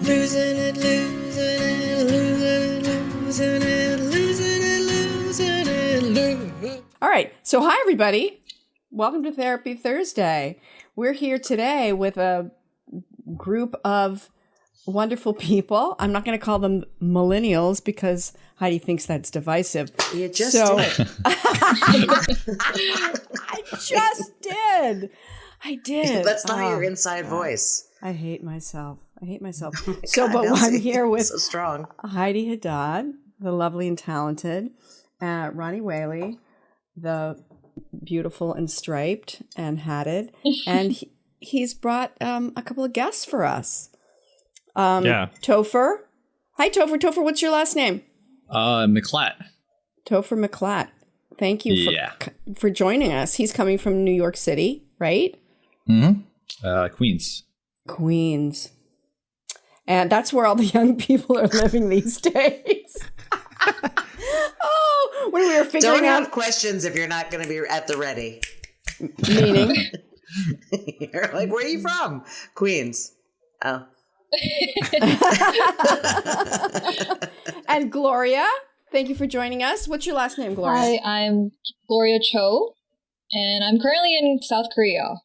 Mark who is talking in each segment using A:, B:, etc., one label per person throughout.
A: Losing it, losing it, losing it, losing it, losing it, losing it.
B: All right. So, hi, everybody. Welcome to Therapy Thursday. We're here today with a group of wonderful people. I'm not going to call them millennials because Heidi thinks that's divisive.
A: You just did.
B: I just did. I did.
A: That's not your inside voice.
B: I hate myself.
A: God,
B: But
A: Nelsie,
B: I'm here with
A: so strong.
B: Heidi Haddad, the lovely and talented, Ronnie Whaley, the beautiful and striped and hatted, and he's brought a couple of guests for us. Topher. Hi, Topher. Topher, what's your last name?
C: McClatt.
B: Topher McClatt. Thank you for joining us. He's coming from New York City, right?
C: Mm-hmm. Queens.
B: And that's where all the young people are living these days. Oh, when we were figuring
A: Don't
B: out...
A: have questions if you're not going to be at the ready.
B: Meaning?
A: You're like, where are you from? Queens. Oh.
B: And Gloria, thank you for joining us. What's your last name, Gloria?
D: Hi, I'm Gloria Cho, and I'm currently in South Korea.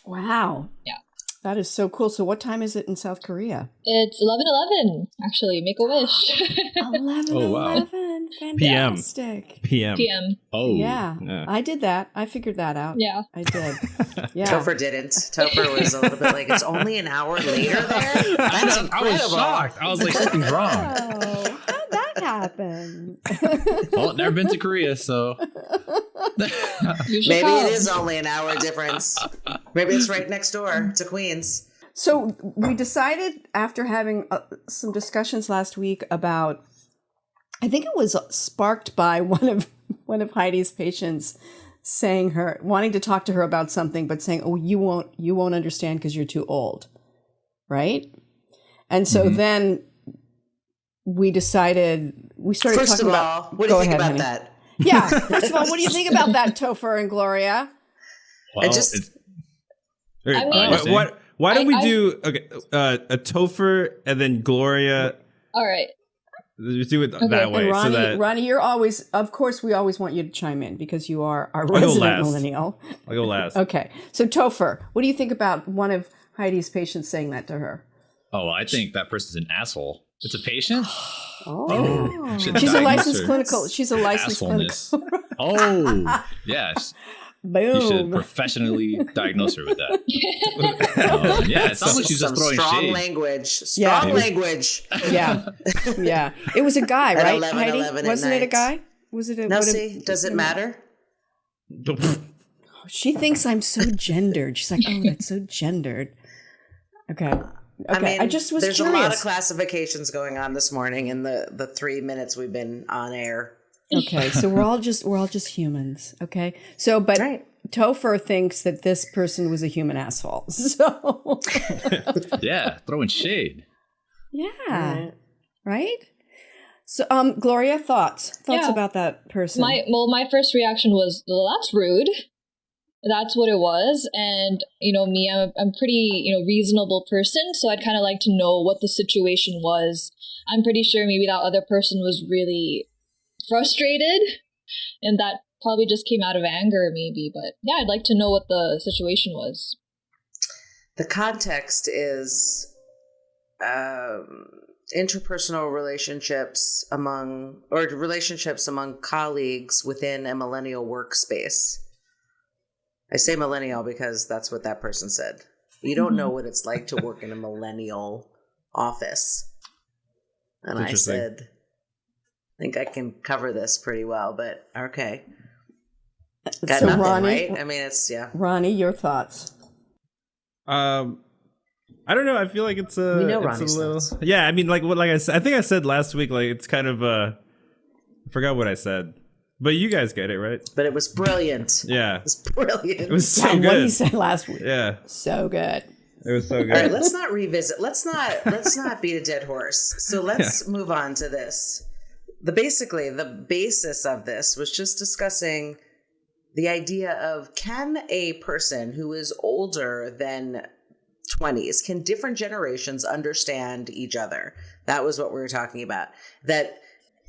B: Wow.
D: Yeah.
B: That is so cool. So what time is it in South Korea?
D: It's 11:11, actually. Make a wish.
B: 11:11. Fantastic.
C: PM. Oh.
B: Yeah. I did that. I figured that out.
D: Yeah.
B: I did. Yeah.
A: Topher didn't. Topher was a little bit like, it's only an hour later there? That's incredible.
C: I was shocked. I was like, something's wrong.
B: Oh, how'd that happen?
C: Well, never been to Korea, so.
A: Maybe it is only an hour difference. Maybe it's right next door to Queens.
B: So we decided after having some discussions last week about, I think it was sparked by one of Heidi's patients wanting to talk to her about something, but saying, "Oh, you won't understand because you're too old," right? And so then we started
A: First
B: talking
A: of all,
B: about.
A: what do you think
B: ahead,
A: about
B: honey.
A: that?
B: Yeah. First of all, what do you think about that, Topher and Gloria?
C: Well,
E: why don't we do a Topher and then Gloria?
D: All right.
E: Just do it that way.
B: And Ronnie, you're always, of course, we always want you to chime in because you are our resident millennial.
E: I'll go last.
B: Okay. So Topher, what do you think about one of Heidi's patients saying that to her?
C: Oh, I think that person's an asshole. It's a patient?
B: Oh. She's a licensed clinical.
C: Oh, yes.
B: Boom.
C: You should professionally diagnose her with that. Yeah, it sounds like she's just throwing
A: strong
C: shade.
A: language.
B: Language. Yeah. Yeah. It was a guy, right,
A: 11,
B: Heidi?
A: 11
B: Wasn't it a
A: night.
B: guy? Was it a...
A: Nelsie, does it matter?
B: She thinks I'm so gendered. She's like, oh, that's so gendered. Okay.
A: I mean,
B: I just was
A: there's
B: curious.
A: a lot of classifications going on this morning in the 3 minutes we've been on air.
B: Okay, so we're all just humans. Okay, so but right. Topher thinks that this person was a human asshole. So
C: yeah, throwing shade.
B: Yeah, right. So, Gloria, thoughts about that person?
D: My first reaction was, well, that's rude. That's what it was. And, me, I'm pretty, reasonable person. So I'd kind of like to know what the situation was. I'm pretty sure maybe that other person was really frustrated. And that probably just came out of anger, maybe. But yeah, I'd like to know what the situation was.
A: The context is interpersonal relationships among colleagues within a millennial workspace. I say millennial because that's what that person said. You don't know what it's like to work in a millennial office. And I said, I think I can cover this pretty well, but okay. Got
B: so
A: nothing,
B: Ronnie,
A: right? I mean, it's, yeah.
B: Ronnie, your thoughts?
E: I don't know. I feel like it's a,
A: we know
E: it's
A: Ronnie's
E: a little,
A: thoughts.
E: Yeah, I mean, like I said, I think I said last week, like it's kind of, I forgot what I said. But you guys get it, right?
A: But it was brilliant.
E: Yeah.
A: It was brilliant.
E: It was so good.
B: What he said last week.
E: Yeah.
B: So good.
E: It was so good.
A: All right, let's not revisit. Let's not beat a dead horse. So let's move on to this. The basis of this was just discussing the idea of, can a person who is older than 20s, can different generations understand each other? That was what we were talking about.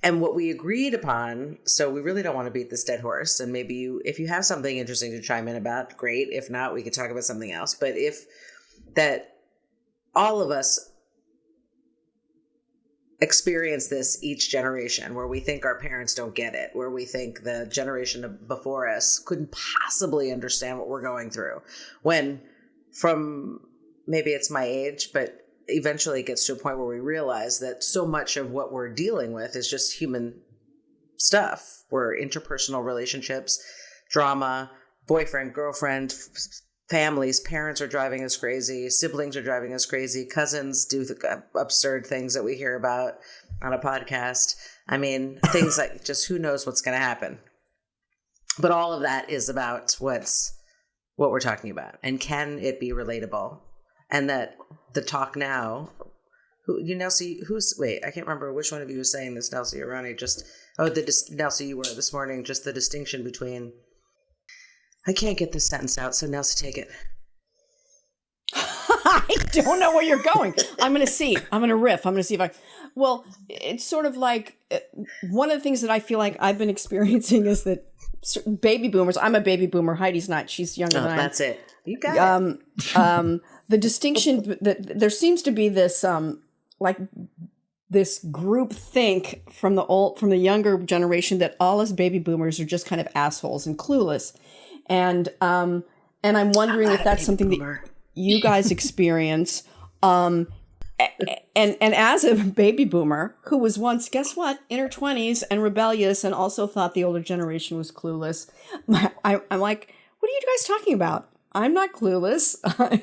A: And what we agreed upon, so we really don't want to beat this dead horse, and maybe if you have something interesting to chime in about, great. If not, we could talk about something else. But that all of us experience this each generation, where we think our parents don't get it, where we think the generation before us couldn't possibly understand what we're going through, when from maybe it's my age, but eventually it gets to a point where we realize that so much of what we're dealing with is just human stuff. We're interpersonal relationships, drama, boyfriend, girlfriend, families, parents are driving us crazy, siblings are driving us crazy, cousins do the absurd things that we hear about on a podcast. I mean, things like just who knows what's going to happen. But all of that is about what we're talking about. And can it be relatable? And that the talk now, Nelsie, wait, I can't remember which one of you was saying this, Nelsie or Ronnie, Nelsie, you were this morning, just the distinction between, I can't get this sentence out, so Nelsie, take it.
B: I don't know where you're going. I'm going to see. I'm going to riff. I'm going to see if well, it's sort of like one of the things that I feel like I've been experiencing is that baby boomers, I'm a baby boomer. Heidi's not. She's younger than I am.
A: That's it. You got it.
B: The distinction that there seems to be this this group think from the younger generation that all us baby boomers are just kind of assholes and clueless, and I'm wondering if that's something that you guys experience. And as a baby boomer who was once, guess what, in her 20s and rebellious and also thought the older generation was clueless, I'm like, what are you guys talking about? I'm not clueless.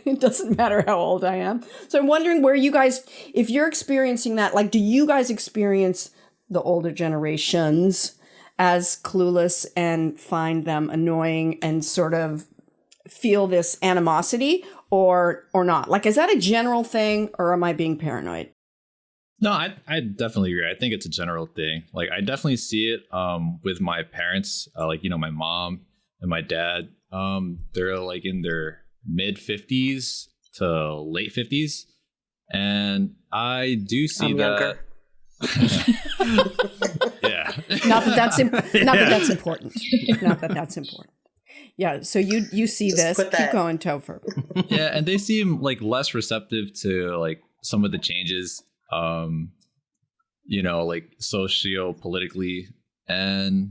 B: It doesn't matter how old I am. So I'm wondering where you guys, if you're experiencing that, like, do you guys experience the older generations as clueless and find them annoying and sort of feel this animosity or not? Like, is that a general thing or am I being paranoid?
C: No, I definitely agree. I think it's a general thing. Like, I definitely see it with my parents, my mom and my dad. They're like in their mid 50s to late 50s. And I do see that. Yeah.
B: Not that that's important. Not that that's important. Yeah. So you see this. Keep going, Topher.
C: Yeah. And they seem like less receptive to like some of the changes, like socio-politically and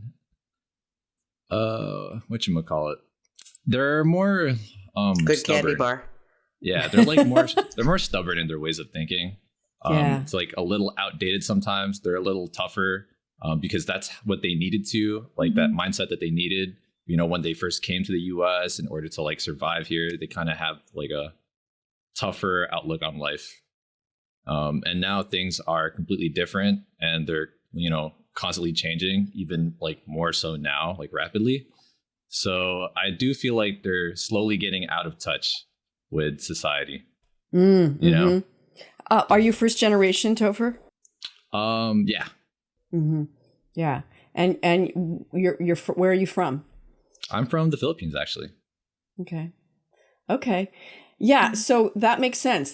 C: whatchamacallit. They're more
A: good
C: stubborn.
A: Candy bar.
C: Yeah, they're like more stubborn in their ways of thinking.
B: Yeah.
C: It's like a little outdated sometimes. They're a little tougher because that's what they needed to, like that mindset that they needed, when they first came to the US in order to like survive here. They kind of have like a tougher outlook on life. And now things are completely different and they're, constantly changing, even like more so now, like rapidly. So I do feel like they're slowly getting out of touch with society.
B: Mm-hmm. Are you first generation, Topher?
C: Yeah.
B: Mm-hmm. Yeah. And you're where are you from?
C: I'm from the Philippines, actually.
B: Okay. Yeah. So that makes sense.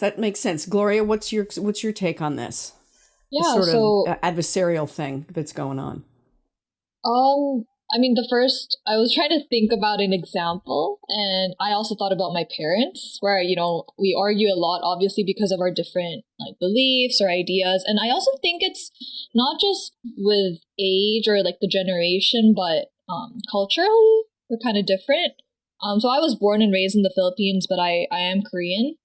B: Gloria, what's your take on this?
D: Yeah.
B: This sort of adversarial thing that's going on.
D: I was trying to think about an example, and I also thought about my parents, where, we argue a lot, obviously, because of our different, like, beliefs or ideas. And I also think it's not just with age or, like, the generation, but culturally, we're kind of different. So I was born and raised in the Philippines, but I am Korean.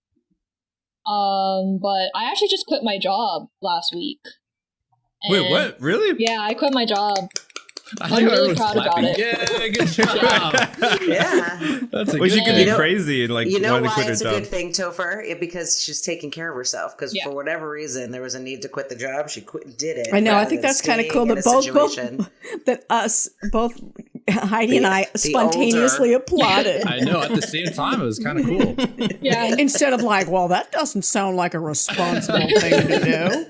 D: But I actually just quit my job last week.
E: Wait, what? Really?
D: Yeah, I quit my job. I'm really proud about it.
C: Yeah, good job.
A: Yeah.
C: That's a
E: Well,
C: good
E: she could be crazy and like
A: you know
E: wanting to
A: why
E: quit her
A: it's a
E: job.
A: good thing, Topher? Because she's taking care of herself. Because for whatever reason, there was a need to quit the job. She did it.
B: I know. I think that's kind of cool that both Heidi and I spontaneously applauded.
C: I know. At the same time, it was kind of cool.
D: Yeah.
B: Instead of like, well, that doesn't sound like a responsible thing to do.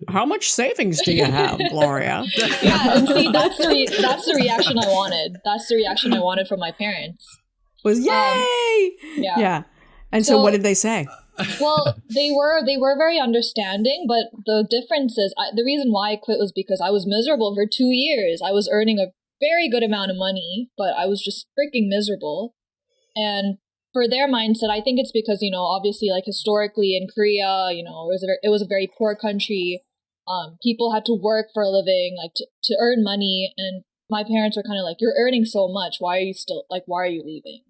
B: How much savings do you have, Gloria?
D: Yeah, and see, that's the reaction I wanted. That's the reaction I wanted from my parents.
B: Was yay!
D: Yeah.
B: And so what did they say?
D: Well, they were very understanding, but the difference is the reason why I quit was because I was miserable for 2 years. I was earning a very good amount of money, but I was just freaking miserable. And for their mindset, I think it's because, obviously, like, historically in Korea, it was a very poor country. People had to work for a living, like, to earn money. And my parents were kind of like, you're earning so much. Why are you leaving?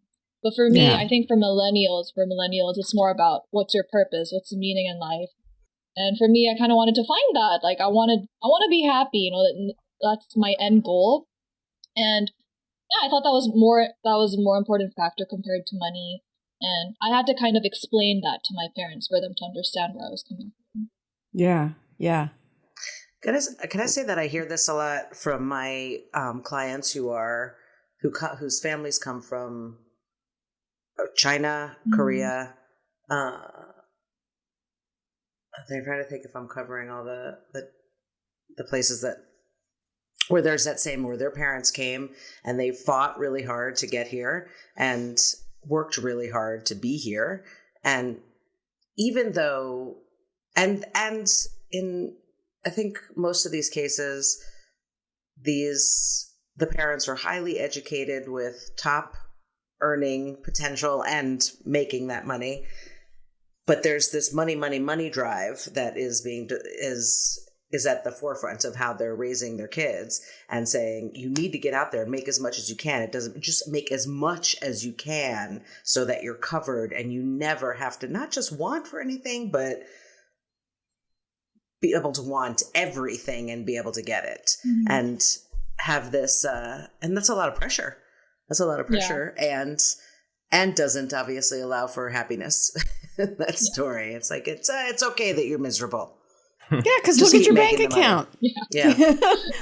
D: But for me, I think for millennials, it's more about what's your purpose, what's the meaning in life. And for me, I kind of wanted to find that. Like, I want to be happy. That's my end goal. And yeah, I thought that was a more important factor compared to money. And I had to kind of explain that to my parents for them to understand where I was coming from.
B: Yeah, yeah.
A: Can I say that I hear this a lot from my clients whose families come from China, Korea. They're trying to think if I'm covering all the places where there's that same, where their parents came and they fought really hard to get here and worked really hard to be here. And even though, and in, I think most of these cases, the parents are highly educated with top earning potential and making that money. But there's this money drive that is at the forefront of how they're raising their kids and saying, you need to get out there and make as much as you can. It doesn't just make as much as you can so that you're covered and you never have to not just want for anything, but be able to want everything and be able to get it and have this. And that's a lot of pressure. That's a lot of pressure and doesn't obviously allow for happiness. That story. It's like, it's okay that you're miserable.
B: Yeah, because look at your bank account.
A: Yeah.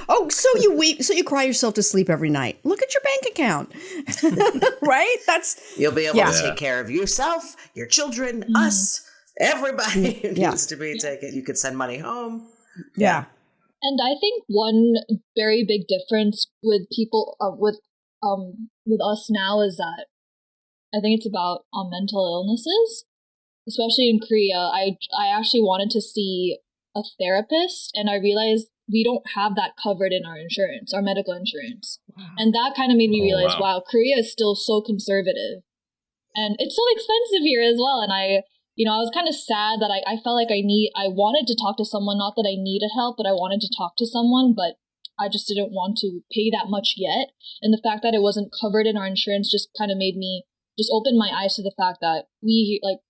B: Oh, so you weep, so you cry yourself to sleep every night. Look at your bank account. Right?
A: You'll be able to take care of yourself, your children, us, everybody who needs to be taken. You could send money home.
B: Yeah.
D: And I think one very big difference with people with us now is that I think it's about mental illnesses, especially in Korea. I actually wanted to see a therapist, and I realized we don't have that covered in our insurance, our medical insurance. Wow. And that kind of made me realize, wow, Korea is still so conservative. And it's so expensive here as well. And I was kind of sad that I felt like I wanted to talk to someone, not that I needed help, but I wanted to talk to someone, but I just didn't want to pay that much yet. And the fact that it wasn't covered in our insurance just kind of made me just open my eyes to the fact that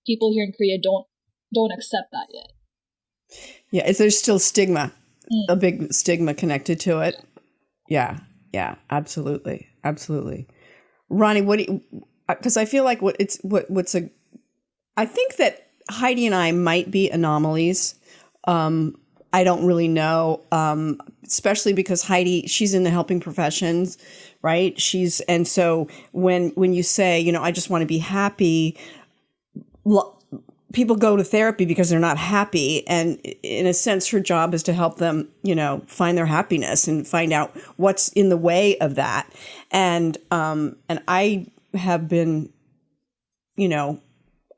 D: people here in Korea don't accept that yet.
B: Yeah, there's still stigma, a big stigma connected to it. Yeah, absolutely. Ronnie, because I feel like I think that Heidi and I might be anomalies. I don't really know, especially because Heidi, she's in the helping professions, right? And so when you say, I just want to be happy, people go to therapy because they're not happy. And in a sense, her job is to help them, find their happiness and find out what's in the way of that. And I have been,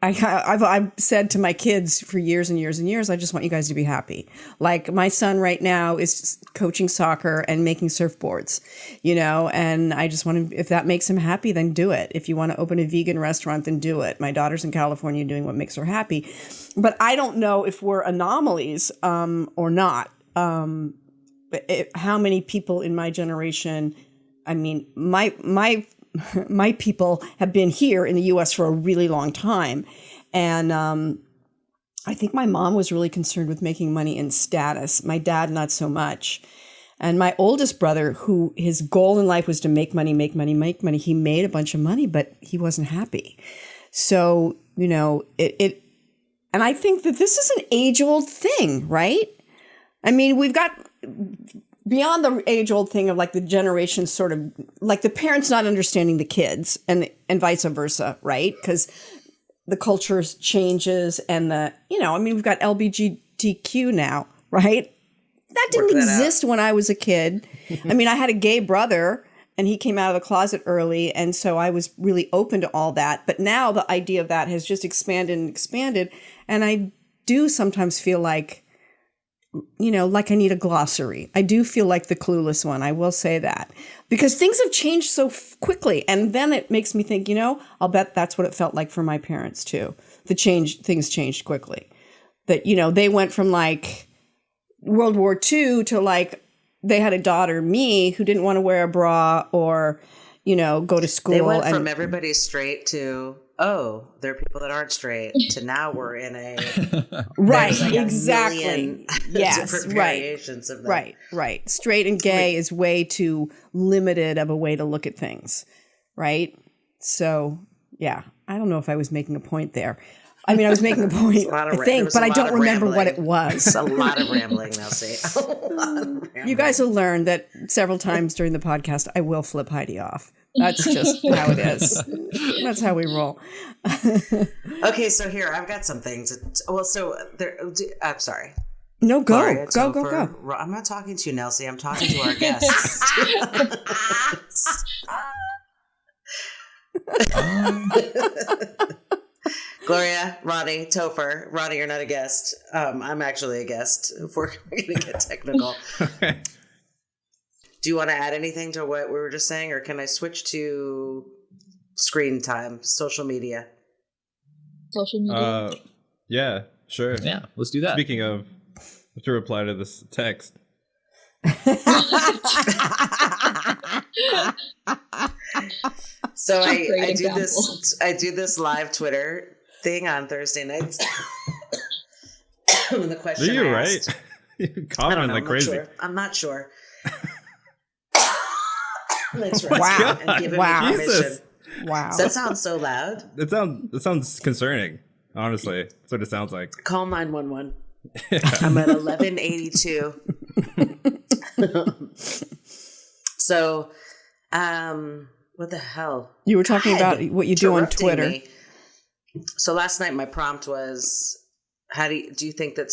B: I've said to my kids for years and years and years, I just want you guys to be happy. Like my son right now is coaching soccer and making surfboards, and I just want to, if that makes him happy, then do it. If you want to open a vegan restaurant, then do it. My daughter's in California doing what makes her happy. But I don't know if we're anomalies or not. How many people in my generation, I mean, my people have been here in the U.S. for a really long time. And I think my mom was really concerned with making money and status. My dad, not so much. And my oldest brother, who his goal in life was to make money, he made a bunch of money, but he wasn't happy. So, and I think that this is an age-old thing, right? I mean, we've got beyond the age-old thing of like the generation sort of like the parents not understanding the kids and vice versa, right? Because the culture changes and we've got LGBTQ now, right? That didn't exist when I was a kid. I mean, I had a gay brother and he came out of the closet early. And so I was really open to all that. But now the idea of that has just expanded and expanded. And I do sometimes feel like, like I need a glossary. I do feel like the clueless one. I will say that, because things have changed so quickly. And then it makes me think, I'll bet that's what it felt like for my parents too. Things changed quickly. That, they went from like World War II to like, they had a daughter, me, who didn't want to wear a bra or, go to school.
A: They went from everybody straight to, oh, there are people that aren't straight, to now we're in a
B: right,
A: like
B: exactly. Yes,
A: different
B: right,
A: variations of that.
B: Right. Straight and gay is way too limited of a way to look at things, right? So, yeah, I don't know if I was making a point there. I mean, I was making a point, I think, but I don't remember what it was.
A: A lot of rambling, Nelsie.
B: You guys will learn that several times during the podcast, I will flip Heidi off. That's just how it is. That's how we roll.
A: Okay, so here, I've got some things. I'm sorry.
B: No, go.
A: Gloria,
B: Go.
A: I'm not talking to you, Nelsie. I'm talking to our guests. Gloria, Ronnie, Topher. Ronnie, you're not a guest. I'm actually a guest. If we're going to get technical.
E: Okay.
A: Do you want to add anything to what we were just saying, or can I switch to screen time, social media?
D: Social media.
E: Yeah, sure.
C: Yeah, let's do that.
E: Speaking of, to reply to this text.
A: So I do this live Twitter thing on Thursday nights. And the question
E: Are you
A: asked,
E: right? You're coughing like crazy.
A: I'm not sure. That's right.
B: Wow.
A: And giving
B: Wow.
A: me permission.
E: Jesus.
B: Wow.
A: Does that sound so loud?
E: It sounds concerning, honestly. That's what it sounds like.
A: Call 911. I'm at 1182. So, what the hell?
B: You were talking about what you do on
A: Interrupting
B: Twitter.
A: me. So last night my prompt was, how do you think that,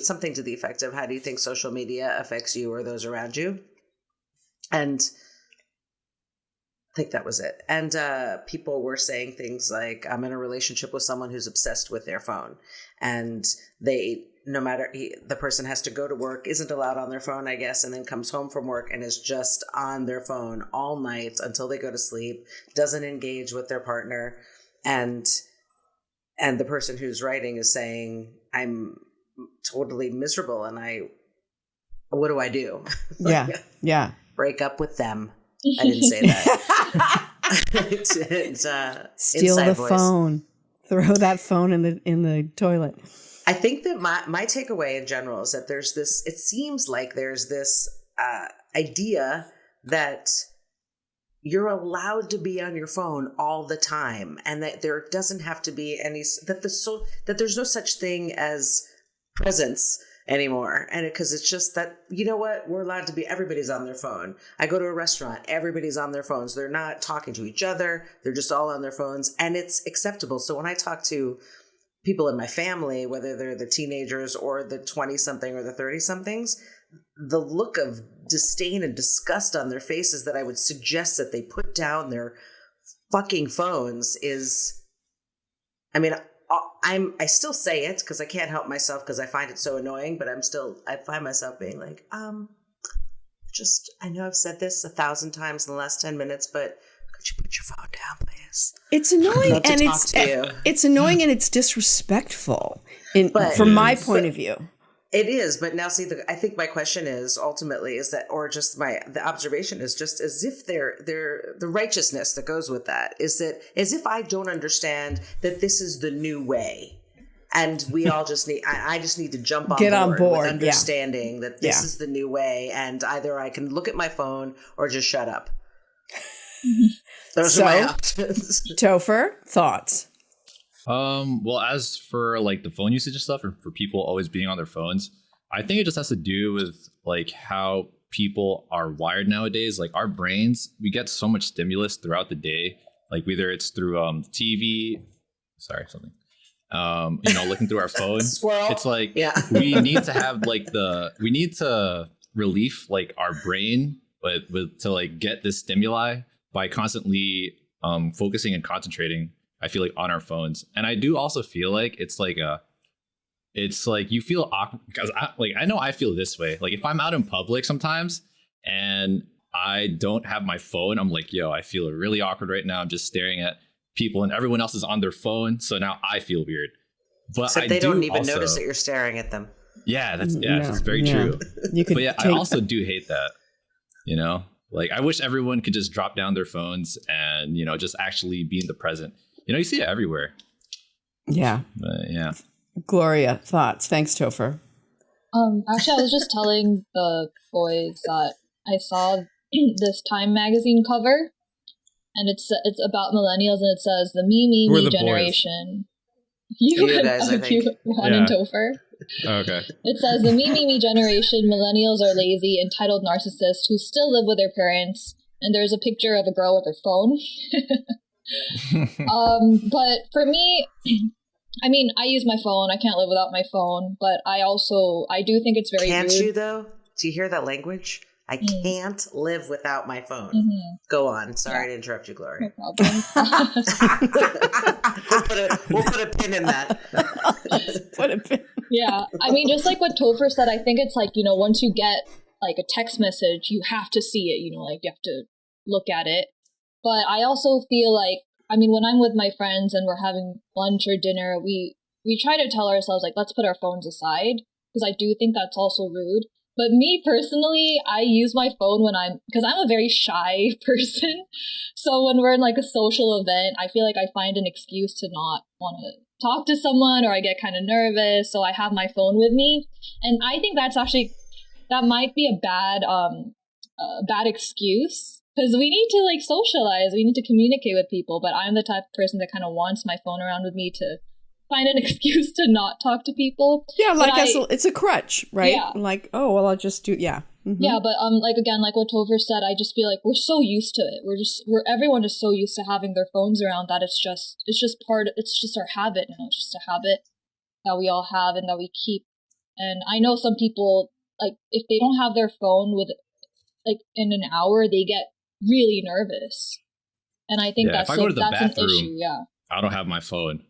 A: something to the effect of, how do you think social media affects you or those around you? And I think that was it. And people were saying things like, I'm in a relationship with someone who's obsessed with their phone, and the person has to go to work, isn't allowed on their phone, I guess, and then comes home from work and is just on their phone all night until they go to sleep, doesn't engage with their partner. And the person who's writing is saying, I'm totally miserable, and what do I do?
B: Yeah.
A: Break up with them. I didn't say that.
B: Steal the phone. Throw that phone in the toilet.
A: I think that my takeaway in general is that it seems like there's this idea that you're allowed to be on your phone all the time, and that there doesn't have to be that there's no such thing as presence anymore. And because it's just that, you know what, we're allowed to be, everybody's on their phone. I go to a restaurant, everybody's on their phones. They're not talking to each other. They're just all on their phones, and it's acceptable. So when I talk to people in my family, whether they're the teenagers or the 20-something or the 30-somethings, the look of disdain and disgust on their faces that I would suggest that they put down their fucking phones is, I mean, I still say it because I can't help myself because I find it so annoying, but I find myself being like, I know I've said this 1,000 times in the last 10 minutes, but could you put your phone down, please?
B: It's annoying, and it's annoying, and it's disrespectful from my point of view.
A: It is, but now see, I think my question is ultimately is that, or just the observation is just as if the righteousness that goes with that is that as if I don't understand that this is the new way, and we all just need, I just need to jump on board with understanding that this is the new way, and either I can look at my phone or just shut up. Those are my options.
B: Topher, thoughts?
C: Well, as for like the phone usage and stuff, or for people always being on their phones, I think it just has to do with like how people are wired nowadays. Like our brains, we get so much stimulus throughout the day, like whether it's through TV, looking through our phone.
A: Squirrel.
C: It's like we need to have we need to relieve like our brain but to like get this stimuli by constantly focusing and concentrating, I feel like on our phones. And I do also feel like it's like you feel awkward because I know I feel this way. Like if I'm out in public sometimes and I don't have my phone, I'm like, yo, I feel really awkward right now. I'm just staring at people and everyone else is on their phone. So now I feel weird. But
A: except they don't even notice that you're staring at them.
C: Yeah, that's very true. But yeah, I also do hate that. You know, like I wish everyone could just drop down their phones and, you know, just actually be in the present. You know, you see it everywhere.
B: Yeah.
C: Yeah.
B: Gloria, thoughts? Thanks, Topher.
D: Actually, I was just telling the boys that I saw this Time magazine cover, and it's about millennials, and it says the me generation.
A: You guys, I think.
D: Ron and Topher.
E: Okay.
D: It says the me generation, millennials are lazy, entitled narcissists who still live with their parents, and there's a picture of a girl with her phone. But for me, I mean, I use my phone. I can't live without my phone, but I do think it's very
A: Can't
D: rude.
A: you, though? Do you hear that language? I can't live without my phone.
D: Mm-hmm.
A: Go on. Sorry to interrupt you, Gloria.
D: No problem.
A: we'll put a pin in that.
B: Put a pin.
D: Yeah. I mean, just like what Topher said, I think it's like, you know, once you get like a text message, you have to see it, you know, like you have to look at it. But I also feel like, I mean, when I'm with my friends and we're having lunch or dinner, we try to tell ourselves, like, let's put our phones aside, because I do think that's also rude. But me personally, I use my phone because I'm a very shy person. So when we're in like a social event, I feel like I find an excuse to not want to talk to someone, or I get kind of nervous. So I have my phone with me. And I think that might be a bad excuse, because we need to like socialize. We need to communicate with people. But I'm the type of person that kind of wants my phone around with me to find an excuse to not talk to people.
B: Yeah, like it's a crutch, right? Yeah. Like, oh, well, I'll just do, yeah. Mm-hmm.
D: Yeah, but like again, like what Topher said, I just feel like we're so used to it. Everyone is so used to having their phones around that it's just our habit now. It's just a habit that we all have and that we keep. And I know some people, like, if they don't have their phone with, like, in an hour, they get really nervous. And I think that's an issue. Yeah,
C: I don't have my phone.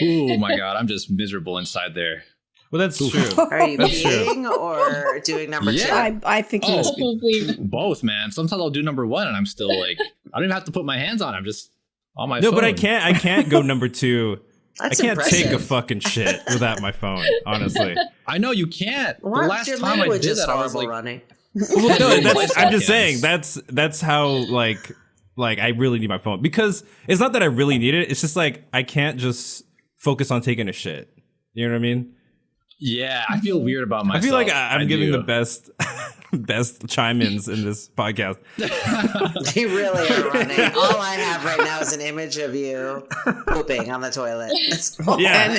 C: Oh my god, I'm just miserable inside there.
E: Well, that's true.
A: Are you peeing or doing number two?
B: I think you must be.
C: Both, man. Sometimes I'll do number one and I'm still like, I don't even have to put my hands on. I'm just on my phone.
E: No, but I can't go number two.
A: That's
E: I can't
A: impressive.
E: take a fucking shit without my phone, honestly.
C: I know you can't.
A: What?
C: The last
A: Your
C: time I
A: language
C: did
A: is
C: that, I was
A: horrible,
C: like,
A: Ronnie.
E: Well, no, I'm just saying that's how like I really need my phone, because it's not that I really need it. It's just like I can't just focus on taking a shit. You know what I mean?
C: Yeah, I feel weird about myself.
E: I feel like I'm giving the best chime-ins in this podcast.
A: You really are, Ronnie. All I have right now is an image of you pooping on the toilet. That's all.
E: Yeah,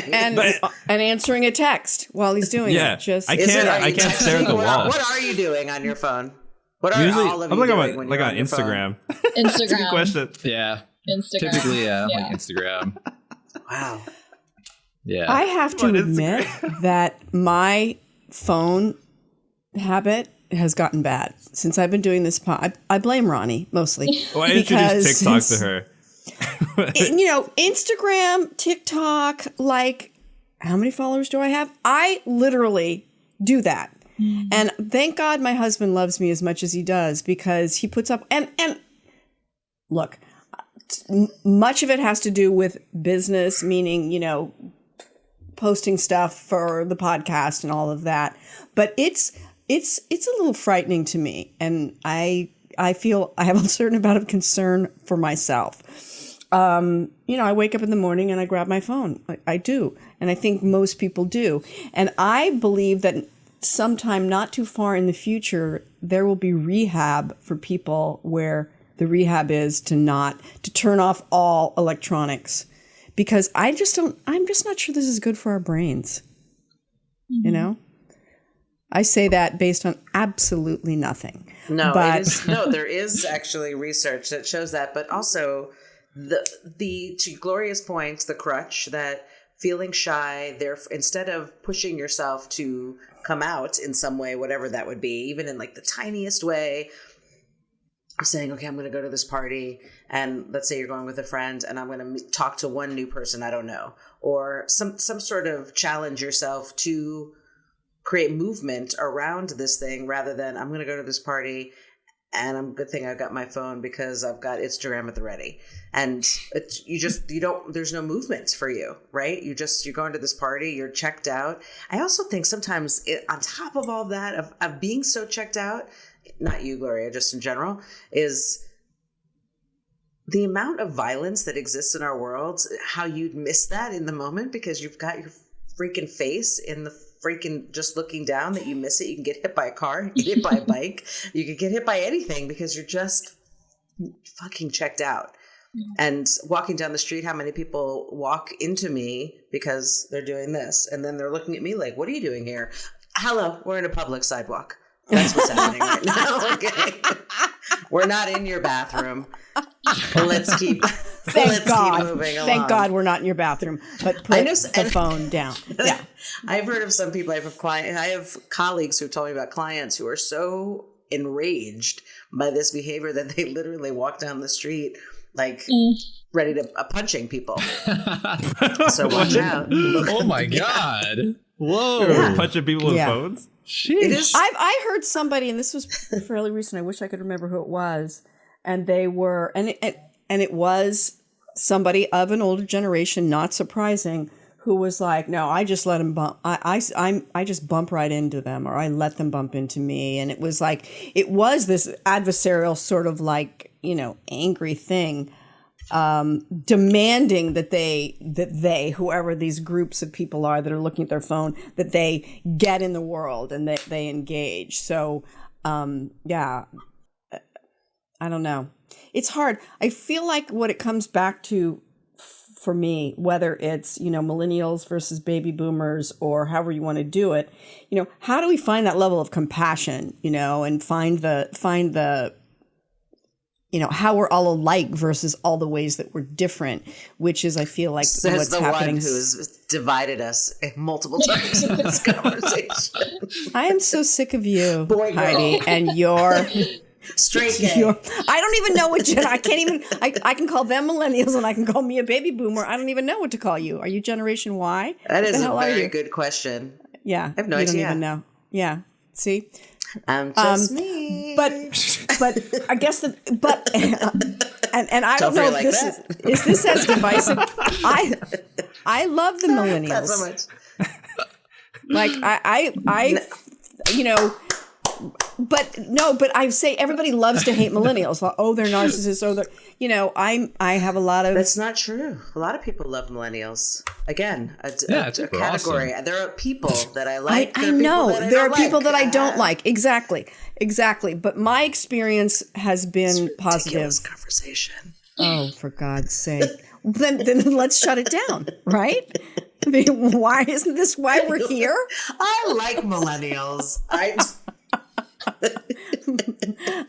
B: and answering a text while he's doing it. Just
E: I can't stare at the wall.
A: What are you doing on your phone? What are
E: Usually,
A: all of
E: I'm
A: you
E: like
A: doing
E: on Instagram.
D: Instagram.
E: That's a good question.
C: Yeah.
D: Instagram.
C: Typically, like Instagram.
A: Wow.
C: Yeah.
B: I have to admit that my phone habit has gotten bad since I've been doing this. I blame Ronnie mostly.
E: Well, I introduced TikTok to her.
B: Instagram, TikTok, like, how many followers do I have? I literally do that. Mm-hmm. And thank God my husband loves me as much as he does, because he puts up, and look, much of it has to do with business, meaning, posting stuff for the podcast and all of that. But it's a little frightening to me. And I feel I have a certain amount of concern for myself. I wake up in the morning and I grab my phone. I do. And I think most people do. And I believe that sometime not too far in the future, there will be rehab for people where the rehab is to turn off all electronics, because I'm just not sure this is good for our brains. Mm-hmm. I say that based on absolutely nothing.
A: No, there is actually research that shows that, but also to Gloria's point, the crutch, that feeling shy, instead of pushing yourself to come out in some way, whatever that would be, even in like the tiniest way, saying, okay, I'm going to go to this party, and let's say you're going with a friend, and I'm going to talk to one new person I don't know, or some sort of challenge yourself to create movement around this thing, rather than I'm going to go to this party and good thing I've got my phone because I've got Instagram at the ready. And there's no movement for you, right? You're going to this party, you're checked out. I also think sometimes on top of all that, of being so checked out, not you, Gloria, just in general, is the amount of violence that exists in our world, how you'd miss that in the moment because you've got your freaking face in the freaking just looking down, that you miss it. You can get hit by a car, you can get hit by a bike, you can get hit by anything because you're just fucking checked out. And walking down the street, how many people walk into me because they're doing this, and then they're looking at me like, what are you doing here? Hello, we're in a public sidewalk. That's what's happening right now. Okay. We're not in your bathroom. Let's keep moving along.
B: Thank God we're not in your bathroom. But put the phone down. Yeah.
A: I've heard of some people. I have colleagues who've told me about clients who are so enraged by this behavior that they literally walk down the street like ready to punching people. So watch out.
C: Oh my God. Whoa.
E: Yeah. Punching people with phones?
A: Sheesh.
B: I heard somebody, and this was fairly recent, I wish I could remember who it was, and they were, and it was somebody of an older generation, not surprising, who was like, no, I just let them bump, I just bump right into them, or I let them bump into me. And it was like, it was this adversarial sort of like, angry thing, demanding that they, whoever these groups of people are that are looking at their phone, that they get in the world and that they engage. So, I don't know. It's hard. I feel like what it comes back to for me, whether it's, millennials versus baby boomers or however you want to do it, how do we find that level of compassion, and find the how we're all alike versus all the ways that we're different, which is, I feel like,
A: says
B: what's
A: the
B: happening.
A: one who's divided us multiple times in this conversation.
B: I am so sick of you,
A: Boy, girl.
B: Heidi, and your
A: straight gay.
B: I don't even know what I can't even. I can call them millennials, and I can call me a baby boomer. I don't even know what to call you. Are you Generation Y?
A: That is a very good question.
B: Yeah,
A: I have no idea.
B: You don't even know. Yeah, see.
A: I'm just me.
B: But I guess and I don't know if
A: like
B: this is this as divisive. I love the millennials.
A: Not so much.
B: Like I but I say everybody loves to hate millennials. Well, oh, they're narcissists. Oh, they're, I have a lot of.
A: That's not true. A lot of people love millennials. Again, a category.
C: Awesome.
A: There are people that I like.
B: I know there are people that I
A: like.
B: don't like. Exactly. But my experience has been positive.
A: Conversation.
B: Oh, for God's sake! then let's shut it down, right? I mean, why isn't this why we're here?
A: I like millennials.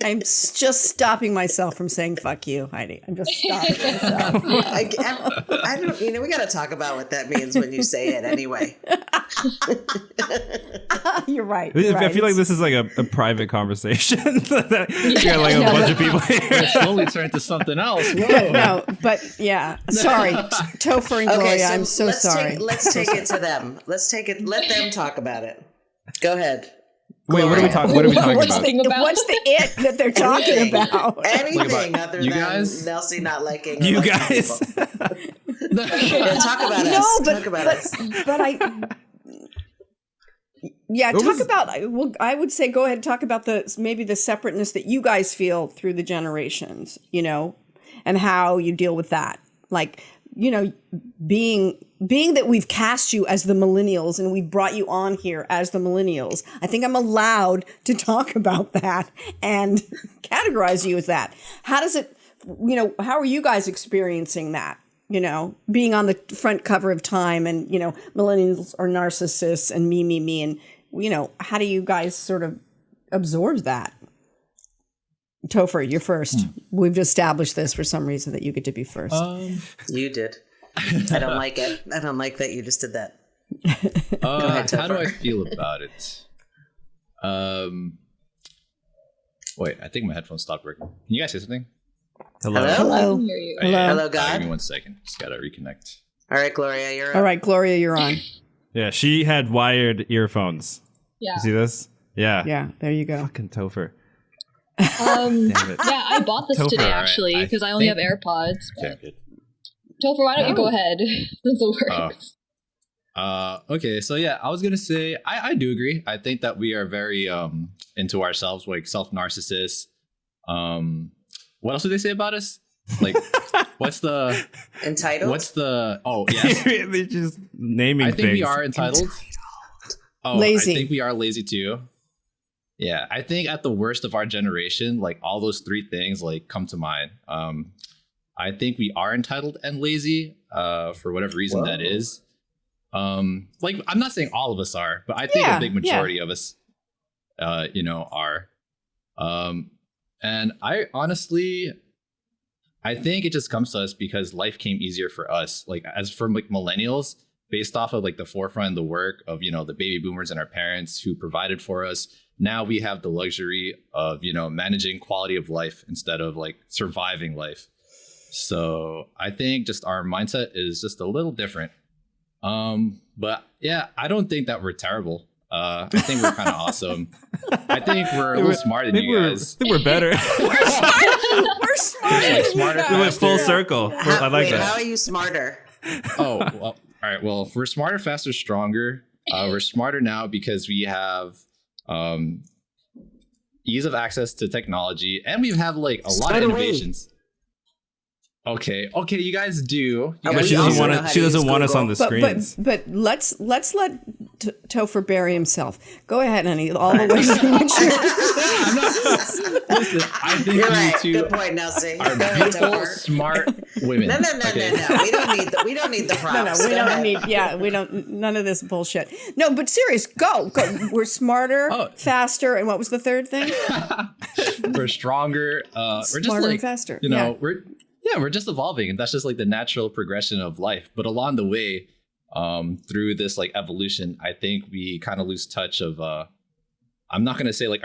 B: I'm just stopping myself from saying "fuck you," Heidi. I'm just stopping myself.
A: I don't. We got to talk about what that means when you say it. Anyway,
B: you're right.
E: I feel like this is like a private conversation. You got like a bunch of people here.
C: It slowly turned to something else.
B: No, but yeah. Sorry, Topher and Gloria. I'm so sorry.
A: Let's take it to them. Let's take it. Let them talk about it. Go ahead.
E: Wait, what are we talking about?
B: What's the it that they're talking about?
A: Anything other
C: you
A: than
C: guys?
A: Nelsie not liking
E: you guys.
A: Yeah, talk about us. Talk about us.
B: But I would say go ahead and talk about maybe the separateness that you guys feel through the generations, and how you deal with that. Like, being that we've cast you as the millennials and we've brought you on here as the millennials, I think I'm allowed to talk about that and categorize you as that. How does it, how are you guys experiencing that? Being on the front cover of Time and, millennials are narcissists and me. And, how do you guys sort of absorb that? Topher, you're first. We've established this for some reason that you get to be first.
A: You did. I don't like it. I don't like that you just did that.
C: Go ahead, how do I feel about it? Well, Wait, I think my headphones stopped working. Can you guys say something?
A: Hello?
D: I
B: Hello.
D: can hear you.
C: Oh, yeah.
A: Hello,
C: Give
A: God.
C: me 1 second. Just gotta reconnect.
A: All right, Gloria, you're up.
B: All right, Gloria, you're on.
E: Yeah, she had wired earphones.
D: Yeah.
E: You see this? Yeah.
B: Yeah, there you go.
E: Fucking Topher.
D: Yeah,
E: Damn it.
D: I bought this
E: Topher,
D: today
C: alright.
D: actually
C: I
D: because I only have
C: think-
D: AirPods.
C: Okay,
D: But
C: good.
D: Topher, why don't you go ahead since it works?
C: Okay, so yeah, I was gonna say I do agree. I think that we are very into ourselves, like self-narcissists. What else do they say about us? Like, what's the
A: Entitled?
C: oh yes.
E: They're just naming
C: I think
E: things.
C: we are entitled. Oh,
B: Lazy.
C: I think we are lazy too. Yeah, I think at the worst of our generation, like all those three things like come to mind. I think we are entitled and lazy, for whatever reason that is. Like I'm not saying all of us are, but I think a big majority of us, are. And I honestly, I think it just comes to us because life came easier for us. Like as for like millennials, based off of like the forefront of the work of, the baby boomers and our parents who provided for us. Now we have the luxury of, managing quality of life instead of like surviving life. So I think just our mindset is just a little different. But yeah, I don't think that we're terrible. I think we're kind of awesome. I think we're a little smarter than you guys.
E: I think we're better.
B: We're smart.
C: Like smarter,
E: We went full
C: faster.
E: circle. I like
A: Wait,
E: that.
A: how are you smarter?
C: Oh, well, all right. Well, we're smarter, faster, stronger. We're smarter now because we have ease of access to technology, and we have like a lot of innovations. Okay, you guys do. You
A: Oh,
E: But
C: guys
E: she
A: also
E: doesn't
A: know
E: want
A: how
E: to.
A: to
E: She doesn't
A: use
E: want us
A: Google.
E: on the screens.
B: But let's let Topher bury himself. Go ahead, honey. All the ways in which
C: Listen, I think
A: You're
C: you
A: right.
C: two
A: Good point, Nelsie.
C: are
A: Go ahead,
C: beautiful,
A: Topher.
C: smart women.
A: No.
C: Okay?
A: We don't need the. We don't need the
B: No,
A: props.
B: we
A: Go
B: don't
A: ahead.
B: need. Yeah, we don't. None of this bullshit. No, but serious. Go. We're smarter,
C: Oh.
B: faster, and what was the third thing?
C: We're stronger. We're just
B: Smarter and
C: like
B: faster.
C: we're just evolving, and that's just like the natural progression of life. But along the way, through this like evolution, I think we kind of lose touch of. I'm not gonna say like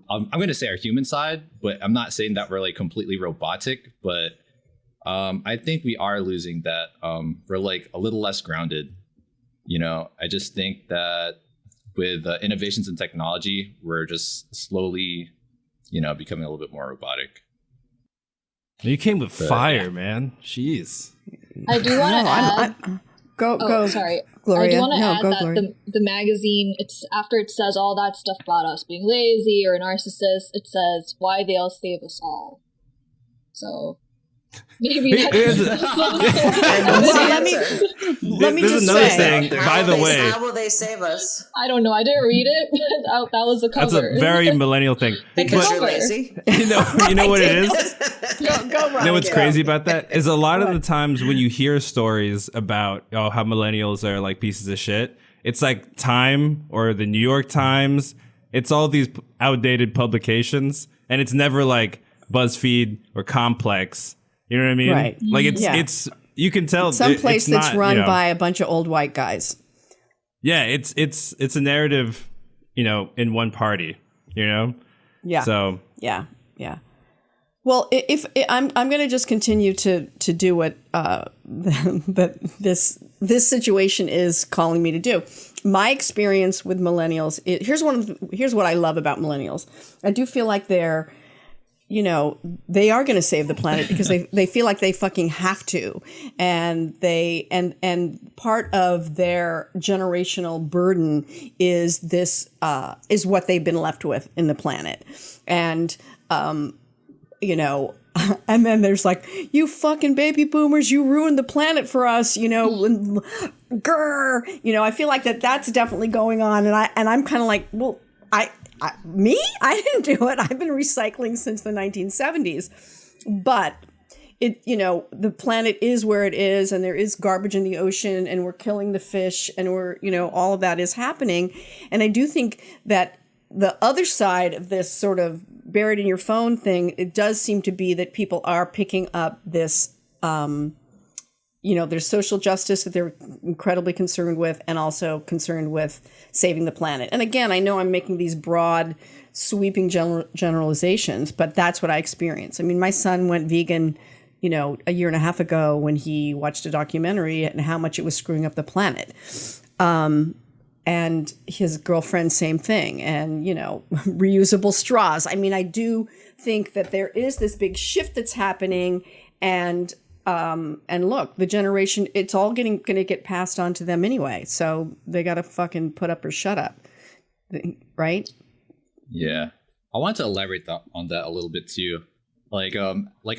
C: I'm gonna say our human side, but I'm not saying that we're like completely robotic. But I think we are losing that. We're like a little less grounded. I just think that with innovations in technology, we're just slowly, becoming a little bit more robotic.
E: You came with
C: But,
E: fire,
C: yeah.
E: man. Jeez.
D: I do want to add.
B: Go.
D: Sorry.
B: Gloria.
D: I do want to add
B: go,
D: that
B: Gloria.
D: the magazine, it's after it says all that stuff about us being lazy or narcissists, it says why they'll save us all. So maybe
E: Here's
D: that's
E: a-
B: Let me
E: There's
B: just
E: another
B: say.
E: thing. By the way,
A: How will they save us?
D: I don't know. I didn't read it, but that was the
E: that's
D: cover.
E: a very millennial thing.
A: Because
E: But
A: you're lazy.
E: you know what it is?
B: Go, Ron.
E: You know what's
A: Yeah.
E: crazy about that is a lot of the times when you hear stories about how millennials are like pieces of shit, it's like Time or the New York Times. It's all these outdated publications, and it's never like BuzzFeed or Complex. You know what I mean?
B: Right.
E: Like
B: Yeah.
E: it's you can tell
B: Some
E: it's
B: place that's
E: not,
B: run by a bunch of old white guys.
E: Yeah, it's a narrative, in one party.
B: Yeah.
E: So
B: Yeah. Well, if I'm going to just continue to do what that this situation is calling me to do. My experience with millennials, here's what I love about millennials. I do feel like they're, they are going to save the planet because they feel like they fucking have to, and part of their generational burden is this is what they've been left with in the planet, and and then there's like, you fucking baby boomers, you ruined the planet for us, grr. I feel like that's definitely going on, and I'm kind of like, well, I didn't do it. I've been recycling since the 1970s, but the planet is where it is, and there is garbage in the ocean, and we're killing the fish, and we're, all of that is happening. And I do think that the other side of this sort of buried in your phone thing, it does seem to be that people are picking up this, there's social justice that they're incredibly concerned with, and also concerned with saving the planet. And again, I know I'm making these broad, sweeping generalizations, but that's what I experience. I mean, my son went vegan, a year and a half ago when he watched a documentary and how much it was screwing up the planet. And his girlfriend, same thing. And, reusable straws. I mean, I do think that there is this big shift that's happening. And look, the generation, it's all going to get passed on to them anyway. So they got to fucking put up or shut up. Right?
C: Yeah. I want to elaborate on that a little bit too. Like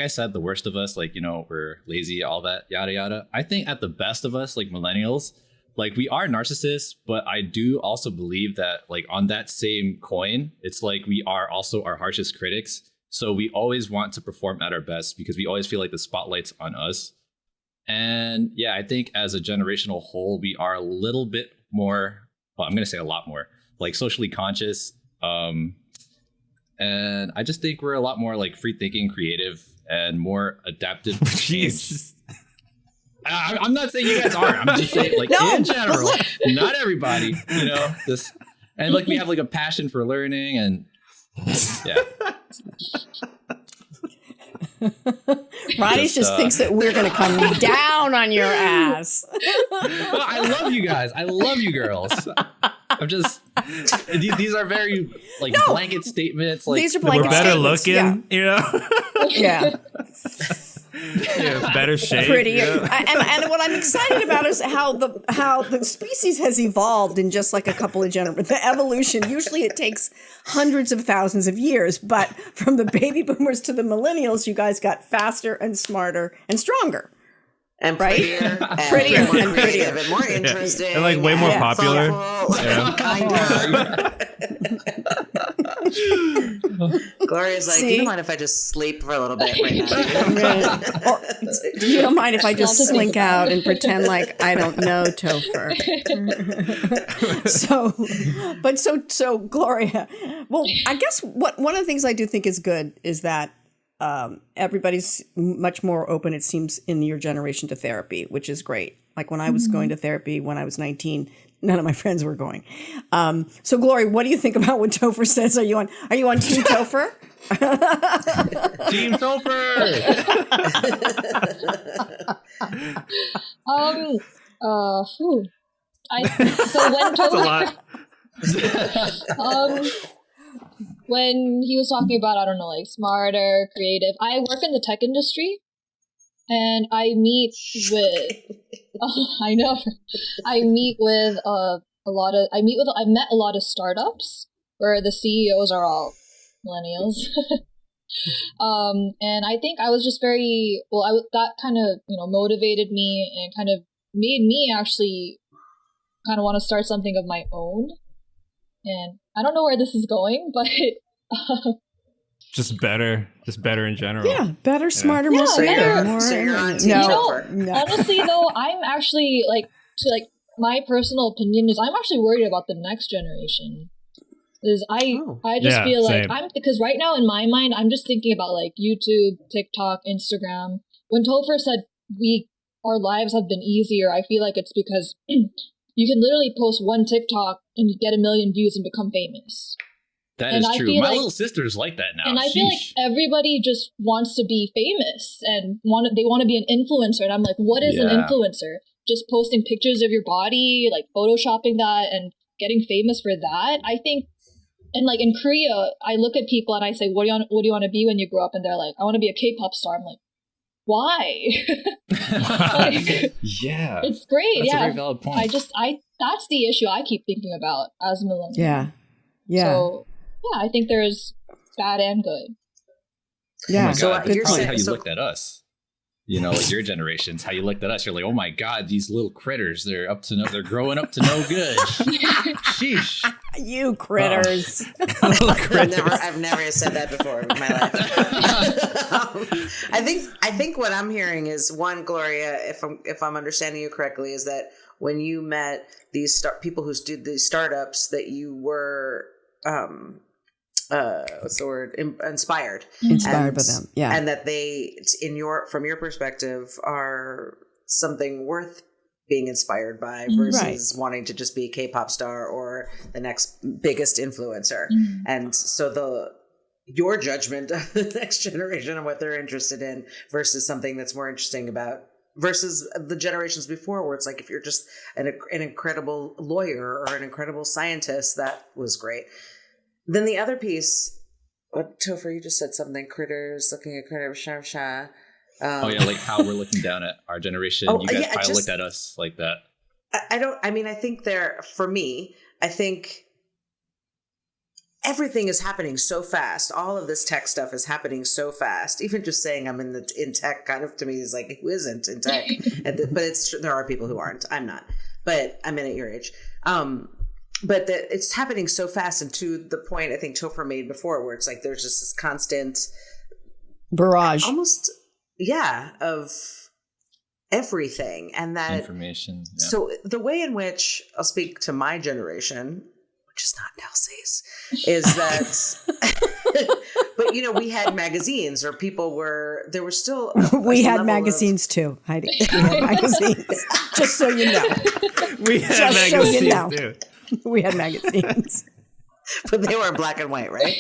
C: I said, the worst of us, we're lazy, all that, yada, yada. I think at the best of us, like millennials, we are narcissists, but I do also believe that on that same coin, it's we are also our harshest critics. So we always want to perform at our best because we always feel like the spotlight's on us. And yeah, I think as a generational whole, we are a little bit more, well, I'm going to say a lot more, socially conscious. And I just think we're a lot more free thinking, creative, and more adaptive.
E: Jeez.
C: I'm not saying you guys aren't. I'm just saying, in general, not everybody, this, and we have a passion for learning, and yeah.
B: Ronnie just thinks that we're going to come down on your ass.
C: Well, I love you guys. I love you girls. I'm just, these are very blanket statements.
B: These are blanket
E: we're better
B: statements.
E: looking,
B: Yeah.
E: Yeah, better shape.
B: Prettier. And what I'm excited about is how the species has evolved in just a couple of generations. The evolution, usually it takes hundreds of thousands of years, but from the baby boomers to the millennials, you guys got faster and smarter and stronger.
A: And
B: prettier,
A: and
B: prettier,
A: more
B: and
A: creative
B: prettier.
A: and more interesting.
E: And way more popular.
A: Gloria's
B: See?
A: you don't mind if I just sleep for a little bit right now?
B: Or, you don't mind if I just slink out and pretend like I don't know Topher. So Gloria, well, I guess one of the things I do think is good is that everybody's much more open, it seems, in your generation to therapy, which is great. When I was going to therapy when I was 19, none of my friends were going. So Gloria, what do you think about what Topher says? Are you on Team Topher?
C: Team Topher.
D: So when Topher, when he was talking about, I don't know, smarter, creative, I work in the tech industry, and I meet with, I met a lot of startups where the CEOs are all millennials. And I think I was just that kind of, motivated me and kind of made me actually kind of want to start something of my own. And I don't know where this is going, but
E: just better in general.
B: Yeah, better, smarter, more creative.
A: So you're on Team Topher.
B: No.
D: Honestly, though, I'm actually my personal opinion is I'm actually worried about the next generation. Because I just feel
E: same.
D: because right now in my mind I'm just thinking about YouTube, TikTok, Instagram. When Topher said our lives have been easier, I feel like it's because you can literally post one TikTok and you get 1 million views and become famous.
C: That is true. My little sister's like that now.
D: And I feel like everybody just wants to be famous and they want to be an influencer. And I'm like, what is an influencer? Just posting pictures of your body, photoshopping that and getting famous for that? I think, and in Korea, I look at people and I say, what do you want to be when you grow up? And they're like, I want to be a K-pop star. I'm like, why?
C: Yeah.
D: It's great.
C: That's a very valid point.
D: That's the issue I keep thinking about as a millennial.
B: Yeah. Yeah.
D: So, yeah, I think there's bad and good.
B: Yeah.
C: Oh
A: So
C: God, that's
A: you're
C: probably
A: saying-
C: how you
A: so-
C: looked at us. Your generations, how you looked at us. You're like, oh my God, these little critters, they're growing up to no good. Sheesh.
B: You critters.
A: I've never said that before in my life. I think what I'm hearing is, one, Gloria, if I'm understanding you correctly, is that when you met these people who did these startups, that you were what's the word? Inspired
B: Inspired by them. Yeah.
A: And that they, from your perspective, are something worth being inspired by versus wanting to just be a K-pop star or the next biggest influencer. And so your judgment of the next generation and what they're interested in versus something that's more interesting about versus the generations before, where it's like, if you're just an incredible lawyer or an incredible scientist, that was great. Then the other piece, Topher, you just said something, critters, looking at critters,
C: like how we're looking down at our generation. You guys probably looked at us like that.
A: I think for me, I think everything is happening so fast. All of this tech stuff is happening so fast. Even just saying I'm in tech kind of to me is like, who isn't in tech? But there are people who aren't. I'm not, but I'm in at your age. But it's happening so fast, and to the point I think Topher made before, where it's like there's just this constant
B: barrage,
A: almost, of everything, and that
C: information. Yeah.
A: So the way in which I'll speak to my generation, which is not Nelsie's, is that. But we had magazines, or there were still.
B: We had magazines too, Heidi. We had magazines, just so you know.
E: We had magazines too.
B: We had magazines,
A: but they were black and white, right?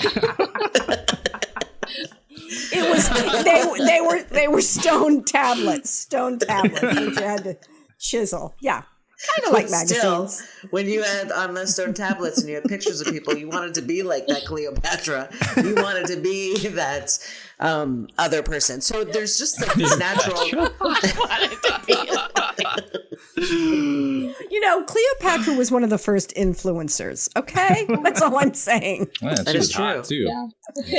B: It was they were stone tablets that you had to chisel. Yeah, kind of like magazines.
A: Still, when you had on the stone tablets and you had pictures of people, you wanted to be like that Cleopatra. You wanted to be that other person. So there's just like this natural.
B: Cleopatra was one of the first influencers. Okay, that's all I'm saying.
C: Yeah,
A: that is true
C: too.
D: Yeah.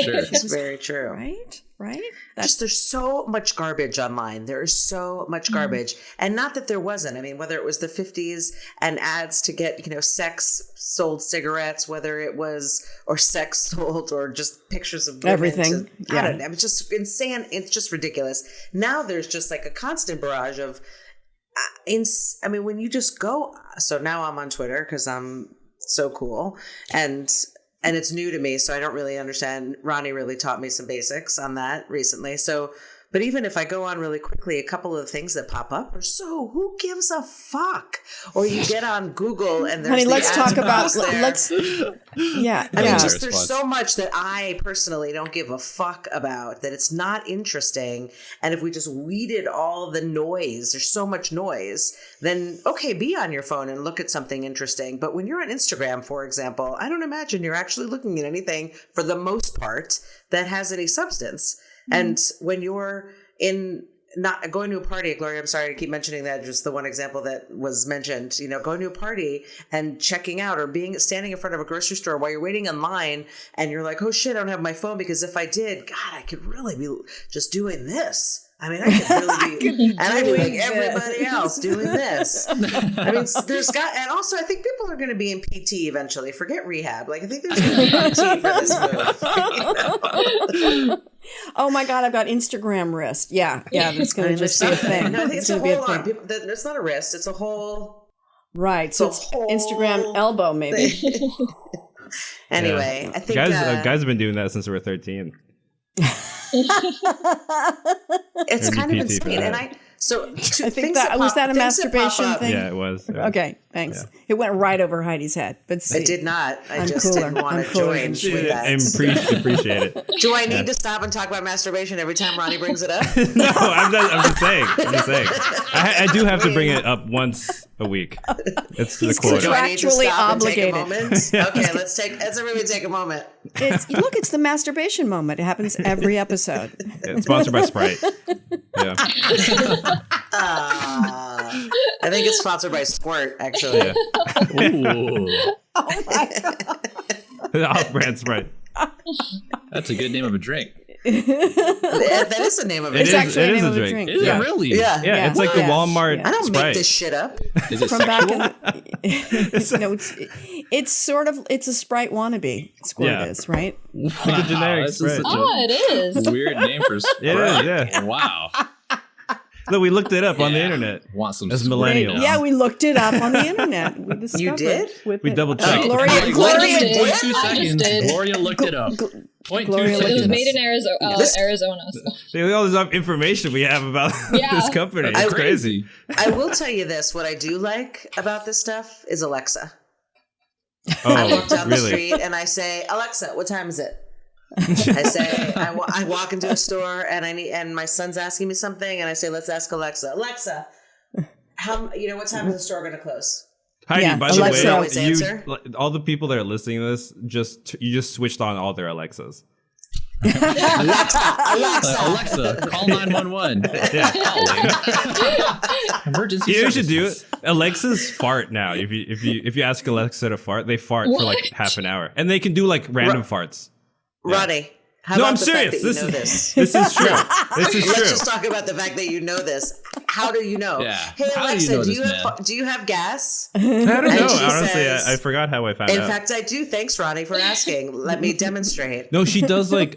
C: Sure.
A: It's very true.
B: Right.
A: There's so much garbage online. There is so much garbage, and not that there wasn't. I mean, whether it was the 50s and ads to get sex sold cigarettes, whether it was or sex sold or just pictures of women
B: everything.
A: I don't know. It's just insane. It's just ridiculous. Now there's just like a constant barrage of. When you just go, so now I'm on Twitter because I'm so cool and it's new to me, so I don't really understand. Ronnie really taught me some basics on that recently. So, but even if I go on really quickly, a couple of things that pop up are so who gives a fuck? Or you get on Google and there's
B: let's talk about
A: there's so much that I personally don't give a fuck about, that it's not interesting. And if we just weeded all the noise, there's so much noise, then okay, be on your phone and look at something interesting. But when you're on Instagram, for example, I don't imagine you're actually looking at anything for the most part that has any substance. And when you're not going to a party, Gloria, I'm sorry to keep mentioning that, just the one example that was mentioned, going to a party and checking out, or standing in front of a grocery store while you're waiting in line and you're like, oh shit, I don't have my phone, because if I did, God, I could really be just doing this. I mean, I could really be, and I'm doing everybody else doing this. I mean, and also I think people are going to be in PT eventually. Forget rehab. Like, I think there's going to be PT for this move.
B: Oh my God, I've got Instagram wrist. Yeah, that's going to just be a thing.
A: No, I think it's a whole lot. It's not a wrist. It's a whole.
B: Right. So it's Instagram elbow, maybe.
A: Anyway, I think
E: guys have been doing that since we were 13.
A: It's kind of insane, and I think
B: that was that a masturbation thing.
E: Yeah, it was. Yeah.
B: Okay, thanks. Yeah. It went right over Heidi's head, but
A: it did not. I just didn't want to join with that.
E: I appreciate it.
A: Do I need to stop and talk about masturbation every time Ronnie brings it up?
E: No, I'm just saying. I do have to bring it up once a week. It's the quota.
A: Do I need to stop and take a moment? Okay, let's everybody take a moment.
B: It's the masturbation moment. It happens every episode.
E: Yeah, it's sponsored by Sprite. Yeah.
A: I think it's sponsored by Squirt, actually.
C: Yeah. Ooh.
B: Oh my God.
E: Off-brand Sprite.
C: That's a good name of a drink.
A: That is the name of it.
B: It's actually the name of a drink.
C: Is it really?
A: Yeah.
E: It's like the Walmart
A: I don't
E: Sprite.
A: make this shit up.
C: Is it
B: From
C: sexual?
B: back in no, it's a Sprite wannabe. Squirt is, right?
E: Like a generic
C: this
E: Sprite.
C: is such
D: it is.
C: a weird name for Sprite.
E: It is, yeah.
C: Wow.
E: No, we looked it up on the internet.
C: Want some
E: As
C: squirt
E: millennials.
C: now.
B: Yeah, we looked it up on the internet. We discovered
A: You did?
E: We double-checked.
B: Gloria
C: Like,
B: Gloria
D: did.
C: point 2
D: I just
C: seconds.
D: did.
C: Gloria looked it up. Point 2
B: Gloria looked
D: It was
C: seconds.
D: made in Arizona. So.
E: There's all this information we have about
D: Yeah.
E: this company. It's
C: That's
E: crazy.
A: I will tell you this: what I do like about this stuff is Alexa.
E: Oh,
A: I walk down the
E: really?
A: street and I say, Alexa, what time is it? I say, I walk into a store and my son's asking me something, and I say, let's ask Alexa. Alexa, what time is the store going to close?
E: Heidi,
B: Yeah,
E: by the
B: Alexa
E: way,
A: always answer.
E: all the people that are listening to this, you just switched on all their Alexas.
C: Alexa, call 911.
E: Yeah.
C: Emergency
E: You know what you should do?
C: services.
E: Alexas fart now. If you ask Alexa to fart, they fart for like
D: What?
E: half an hour, and they can do like random farts.
A: Ronnie, how
E: No,
A: about
E: I'm
A: the
E: serious.
A: fact that you know this?
E: This is true. This is
A: Let's
E: true.
A: just talk about the fact that you know this. How do you know?
C: Yeah.
A: Hey
C: How do
A: Alexa,
C: you know
A: do
C: this,
A: you
C: man?
A: do you have gas?
E: I don't know.
A: And she
E: Honestly,
A: says-
E: I forgot how I found
A: In
E: out.
A: fact, I do. Thanks, Ronnie, for asking. Let me demonstrate.
E: No, she does like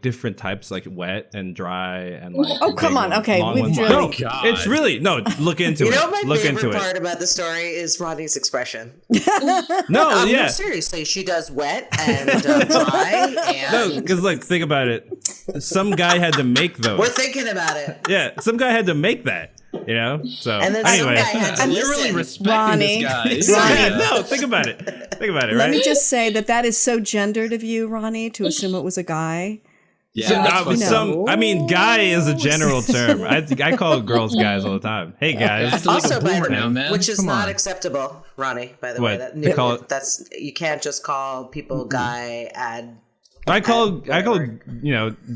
E: different types, like wet and dry and like.
B: Oh, come
E: big
B: on.
E: ones,
B: Okay,
E: long
B: we've
E: ones.
B: really-
E: No,
C: Oh, God.
E: it's really look into
A: You
E: it.
A: know my
E: Look
A: favorite
E: into
A: part
E: it.
A: about the story is Ronnie's expression.
E: No, yeah.
A: No, seriously, she does wet and dry
E: No,
A: and
E: because like think about it. Some guy had to make those.
A: we're thinking about it.
E: Yeah, some guy had to make that. You know. So
A: And then
E: anyway.
A: some guy had to
C: You're really
A: listen.
C: respecting
B: Ronnie.
C: this guy.
E: Yeah, no, think about it. Think about it,
B: Let
E: right?
B: me just say that is so gendered of you, Ronnie, to assume it was a guy.
C: Yeah, that's fucked up.
E: I mean, guy is a general term. I call girls guys all the time. Hey guys.
C: That's like
A: Also,
C: a boomer
A: by the
C: now,
A: way,
C: man.
A: which is
C: Come
A: not
C: on.
A: acceptable, Ronnie. By the
E: What?
A: way,
E: To call it-
A: that's you can't just call people guy. Add.
E: I call
A: whatever.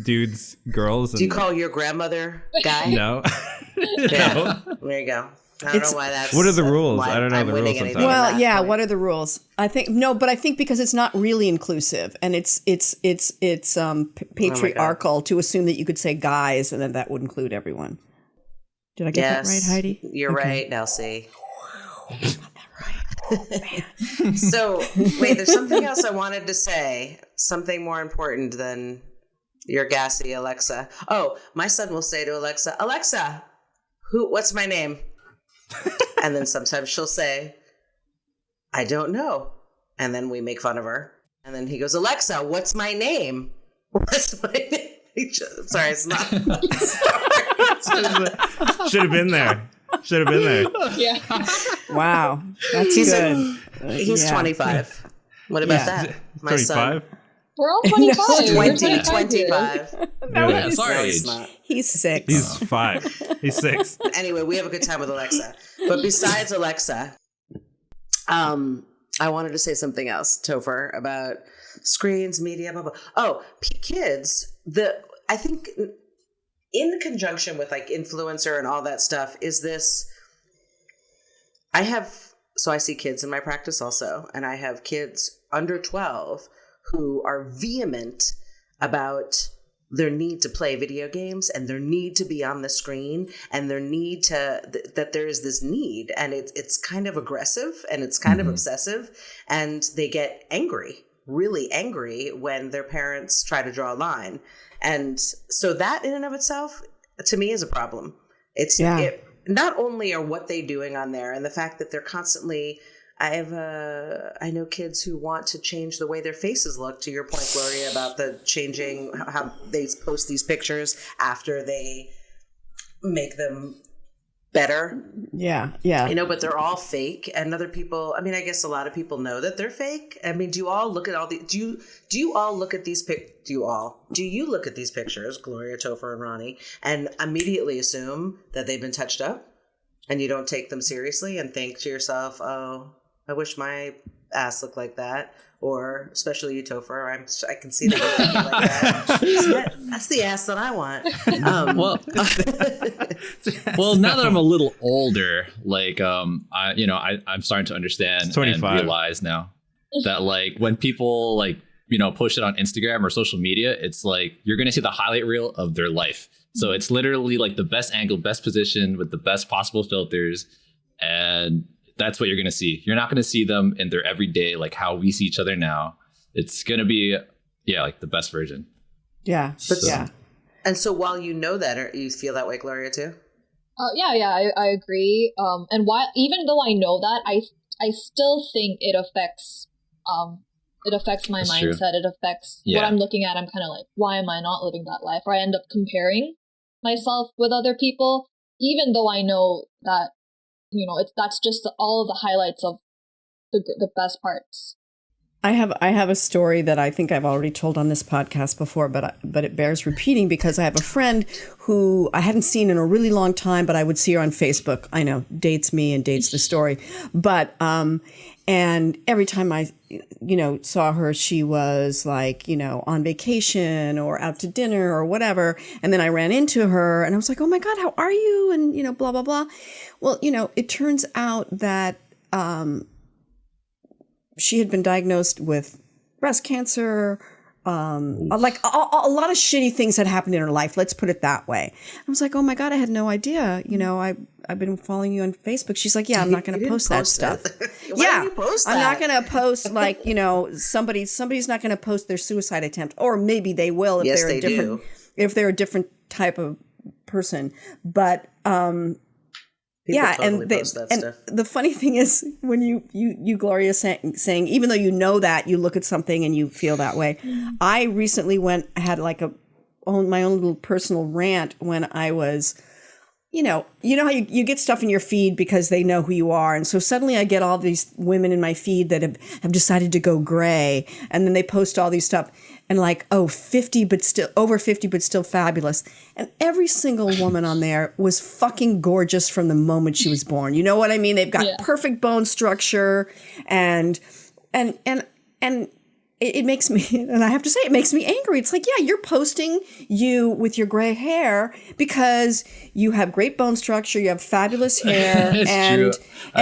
E: dudes girls. And,
A: Do you call your grandmother guy?
E: no?
A: Yeah.
E: No.
A: There you go. I don't know why that's.
E: What are the rules?
A: why
E: I don't know
A: I'm
E: the
A: winning
E: rules
A: anything
E: sometimes.
A: at
B: Well,
A: that
B: yeah.
A: point.
B: What are the rules? I think but I think because it's not really inclusive, and it's patriarchal to assume that you could say guys, and then that would include everyone. Did I get that right, Heidi?
A: You're
B: Okay.
A: right, Nelsie. So, wait, there's something else I wanted to say. Something more important than your gassy Alexa. Oh, my son will say to Alexa, Alexa, what's my name? And then sometimes she'll say, I don't know. And then we make fun of her. And then he goes, Alexa, what's my name? What's my name? Sorry, it's not.
E: Should have been there. Should have been there.
D: Yeah.
B: Wow, that's
A: He's
B: good.
A: He's
B: Yeah.
A: 25. What about
B: Yeah.
A: that? My son.
E: 25.
D: We're all 25. We're
A: 20,
D: 25 here.
A: 25.
B: No,
E: Yeah,
B: he's,
C: sorry.
A: No, it's not.
B: he's 6.
E: He's 5. He's 6.
A: Anyway, we have a good time with Alexa. But besides Alexa, I wanted to say something else, Topher, about screens, media, blah, blah. Oh, kids, I think in conjunction with like influencer and all that stuff is this, so I see kids in my practice also, and I have kids under 12 who are vehement about their need to play video games and their need to be on the screen and their need to that there is this need, and it's kind of aggressive and it's kind of obsessive, and they get angry, really angry when their parents try to draw a line. And so that in and of itself to me is a problem. Not only are what they doing on there and the fact that they're constantly, I know kids who want to change the way their faces look, to your point, Gloria, about the changing how they post these pictures after they make them better.
B: Yeah.
A: But they're all fake, and other people, I mean, I guess a lot of people know that they're fake. I mean, do you all look at all the, do you all look at these do you look at these pictures, Gloria, Topher, and Ronnie, and immediately assume that they've been touched up, and you don't take them seriously and think to yourself, oh, I wish my ass looked like that? Or especially you, Topher, I can see that you're thinking like that. That's the ass that I want.
C: Well, now that I'm a little older, like I'm starting to understand
E: 25.
C: and realize now that like when people like push it on Instagram or social media, it's like you're gonna see the highlight reel of their life. So it's literally like the best angle, best position with the best possible filters, and that's what you're gonna see. You're not gonna see them in their everyday, like how we see each other now. It's gonna be like the best version.
B: Yeah.
A: But
B: yeah.
A: And so while you know that, you feel that way, Gloria, too?
D: I agree. And why, even though I know that, I still think it affects my
C: That's
D: mindset.
C: true.
D: It affects what I'm looking at. I'm kind of like, why am I not living that life? Or I end up comparing myself with other people, even though I know that, that's just all of the highlights of the best parts.
B: I have a story that I think I've already told on this podcast before, but it bears repeating because I have a friend who I hadn't seen in a really long time, but I would see her on Facebook. I know, dates me and dates the story, but and every time I saw her, she was like on vacation or out to dinner or whatever, and then I ran into her and I was like, oh my God, how are you? And blah blah blah. Well, it turns out that she had been diagnosed with breast cancer. Like a lot of shitty things had happened in her life. Let's put it that way. I was like, oh my God, I had no idea. I've been following you on Facebook. She's like, yeah, I'm not going to post that stuff.
A: Why did you post that?
B: I'm not going to post like, somebody's not going to post their suicide attempt, or maybe they will if they're a different type of person. But,
A: People totally post that stuff.
B: The funny thing is when you Gloria saying even though you know that, you look at something and you feel that way. I recently had like my own little personal rant when I was, you know how you get stuff in your feed because they know who you are, and so suddenly I get all these women in my feed that have decided to go gray, and then they post all these stuff. And like, over 50, but still fabulous. And every single woman on there was fucking gorgeous from the moment she was born. You know what I mean? They've got perfect bone structure, and it makes me, and I have to say, it makes me angry. It's like, yeah, you're posting you with your gray hair because you have great bone structure, you have fabulous hair, and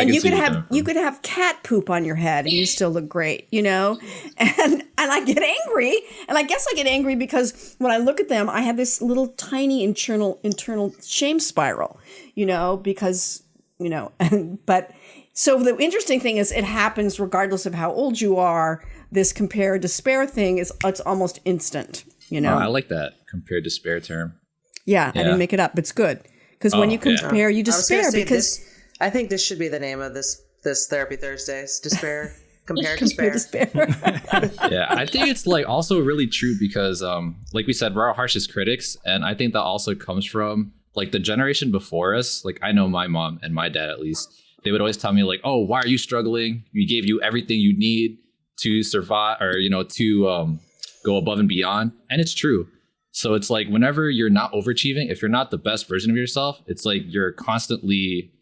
B: you could have cat poop on your head and you still look great, And I get angry, and I guess I get angry because when I look at them, I have this little tiny internal shame spiral, because but so the interesting thing is it happens regardless of how old you are. This compare despair thing it's almost instant,
C: Oh, I like that compare despair term.
B: Yeah, I didn't make it up. It's good because when you compare, you despair because
A: I think this should be the name of this Therapy Thursdays. Despair, compare
B: despair.
C: Yeah, I think it's like also really true because like we said, we're our harshest critics, and I think that also comes from like the generation before us. Like I know my mom and my dad, at least, they would always tell me like, oh, why are you struggling? We gave you everything you need to survive, or to go above and beyond. And it's true. So it's like whenever you're not overachieving, if you're not the best version of yourself, it's like you're constantly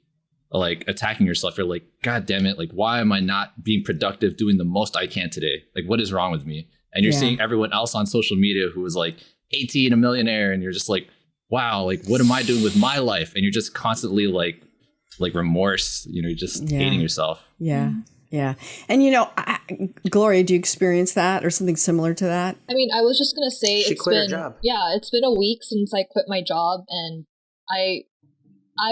C: like attacking yourself. You're like, God damn it, like why am I not being productive, doing the most I can today? Like what is wrong with me? And you're seeing everyone else on social media who is like 18, a millionaire, and you're just like, wow, like what am I doing with my life? And you're just constantly like remorse, you're just hating yourself.
B: Yeah. Yeah. And, Gloria, do you experience that or something similar to that?
D: I mean, I was just going to say
A: she quit her job.
D: Yeah, it's been a week since I quit my job, and I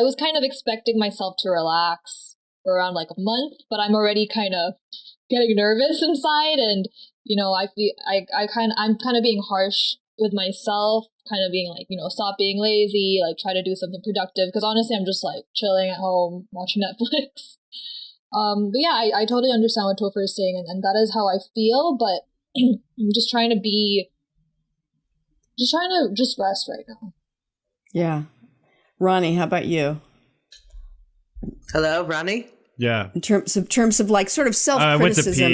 D: was kind of expecting myself to relax for around like a month, but I'm already kind of getting nervous inside, and I feel I'm kind of being harsh with myself, kind of being like, stop being lazy, like try to do something productive, because honestly I'm just like chilling at home watching Netflix. But yeah, I totally understand what Topher is saying, and that is how I feel, but I'm just trying to just rest right now. Yeah.
B: Ronnie, how about you?
A: Hello, Ronnie?
E: Yeah.
B: In terms of like sort of self-criticism.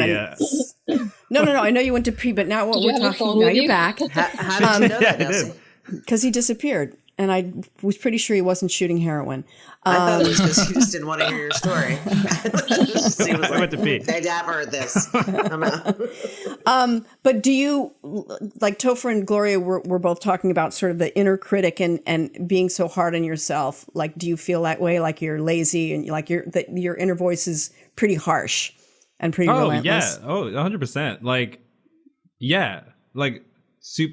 B: No, I know you went to pee, but now what we're talking now you're back.
A: How did you know that, Nelsie?
B: Because he disappeared. And I was pretty sure he wasn't shooting heroin.
A: I thought it was because he just didn't want to hear your story. He was
E: I went to pee.
A: I've heard this.
B: But do you, like Topher and Gloria were both talking about sort of the inner critic and being so hard on yourself. Like, do you feel that way? Like you're lazy and like your inner voice is pretty harsh and pretty relentless?
E: Yeah. 100%. Like, yeah. Like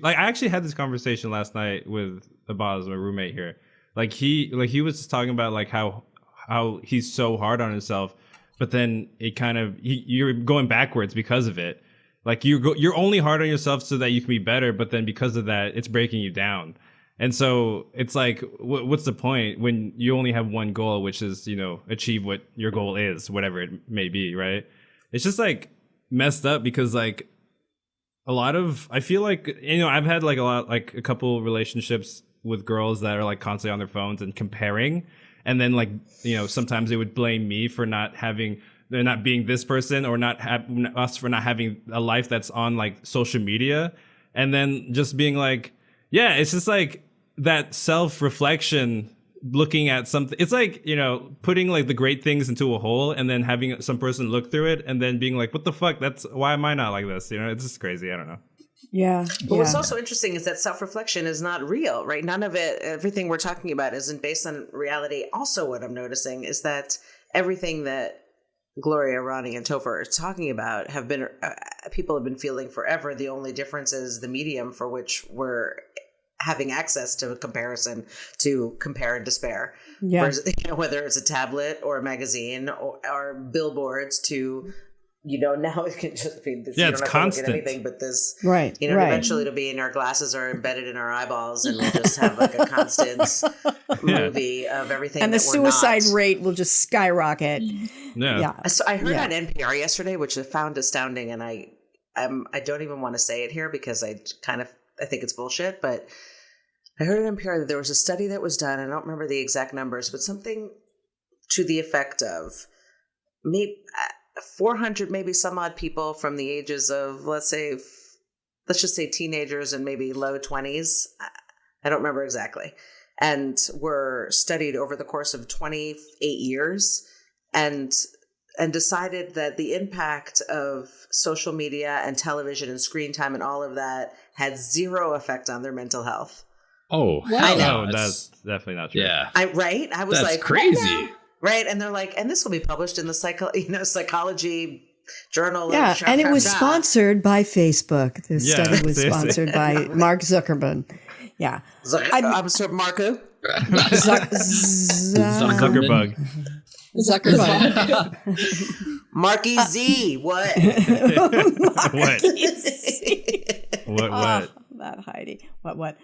E: I actually had this conversation last night with Abaz, my roommate here. Like he was just talking about like how he's so hard on himself, but then it kind of you're going backwards because of it. Like you're only hard on yourself so that you can be better, but then because of that, it's breaking you down. And so it's like, what's the point when you only have one goal, which is, achieve what your goal is, whatever it may be, right? It's just like messed up because like I feel like, I've had like a couple relationships with girls that are like constantly on their phones and comparing. And then like, sometimes they would blame me for they're not being this person, or us for not having a life that's on like social media. And then just being like, yeah, it's just like that self-reflection, looking at something. It's like, putting like the great things into a hole and then having some person look through it and then being like, what the fuck? Why am I not like this? It's just crazy. I don't know.
B: Yeah.
A: But what's also interesting is that self-reflection is not real, right? None of it, everything we're talking about isn't based on reality. Also, what I'm noticing is that everything that Gloria, Ronnie, and Topher are talking about have been people have been feeling forever. The only difference is the medium for which we're having access to a comparison, to compare and despair.
B: Yeah.
A: Whether it's a tablet or a magazine or billboards to, now it can just be this.
E: Yeah,
A: you
E: it's
A: don't have
E: constant.
A: to look at anything but this.
B: Right.
A: Eventually it'll be in our glasses or embedded in our eyeballs, and we'll just have like a constant movie of everything.
B: And the suicide rate will just skyrocket.
E: Yeah.
A: So I heard on NPR yesterday, which I found astounding, and I don't even want to say it here because I think it's bullshit, but I heard on NPR that there was a study that was done. I don't remember the exact numbers, but something to the effect of maybe 400, maybe some odd people from the ages of, let's just say teenagers and maybe low 20s. I don't remember exactly. And were studied over the course of 28 years and decided that the impact of social media and television and screen time and all of that had zero effect on their mental health.
C: Oh,
A: I know.
E: No, that's definitely not true.
C: Yeah.
A: I was
C: that's
A: like,
C: crazy.
A: Right. And they're like, and this will be published in the psychology journal.
B: Yeah. And it was sponsored by Facebook. The study was sponsored by Mark Zuckerberg. Yeah.
A: I'm sorry, Marco.
E: Zuckerbug.
A: Marky Z. What?
E: What?
B: That Heidi. What?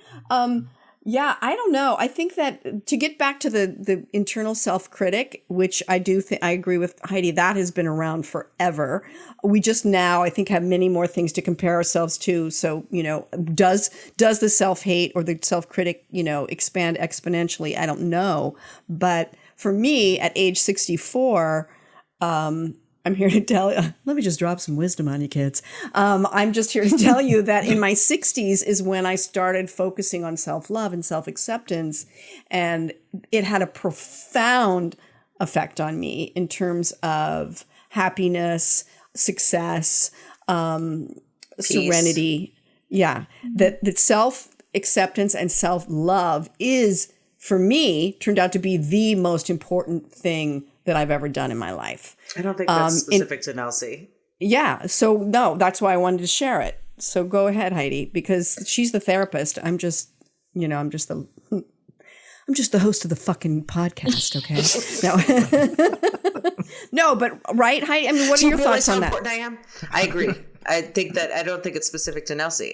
B: Yeah, I don't know. I think that to get back to the internal self-critic, which I do think I agree with Heidi, that has been around forever. We just now, I think, have many more things to compare ourselves to. So, does the self-hate or the self-critic, expand exponentially? I don't know. But for me, at age 64, I'm here to tell you, let me just drop some wisdom on you kids. I'm just here to tell you that in my 60s is when I started focusing on self-love and self-acceptance. And it had a profound effect on me in terms of happiness, success, serenity. Yeah. That self-acceptance and self-love is, for me, turned out to be the most important thing that I've ever done in my life.
A: I don't think that's specific to Nelsie. Yeah.
B: So no, that's why I wanted to share it. So go ahead, Heidi, because she's the therapist. I'm just the host of the fucking podcast. Okay. No, but right, Heidi. I mean, what are your thoughts on that?
A: I am. I agree. I think that I don't think it's specific to Nelsie.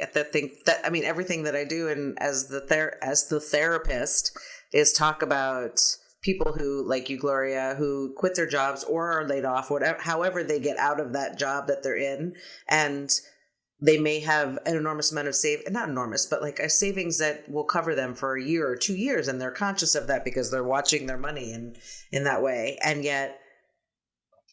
A: I mean, everything that I do, and as the therapist, is talk about people who, like you, Gloria, who quit their jobs or are laid off, however they get out of that job that they're in, and they may have an enormous amount of not enormous, but like a savings that will cover them for a year or 2 years, and they're conscious of that because they're watching their money in that way, and yet.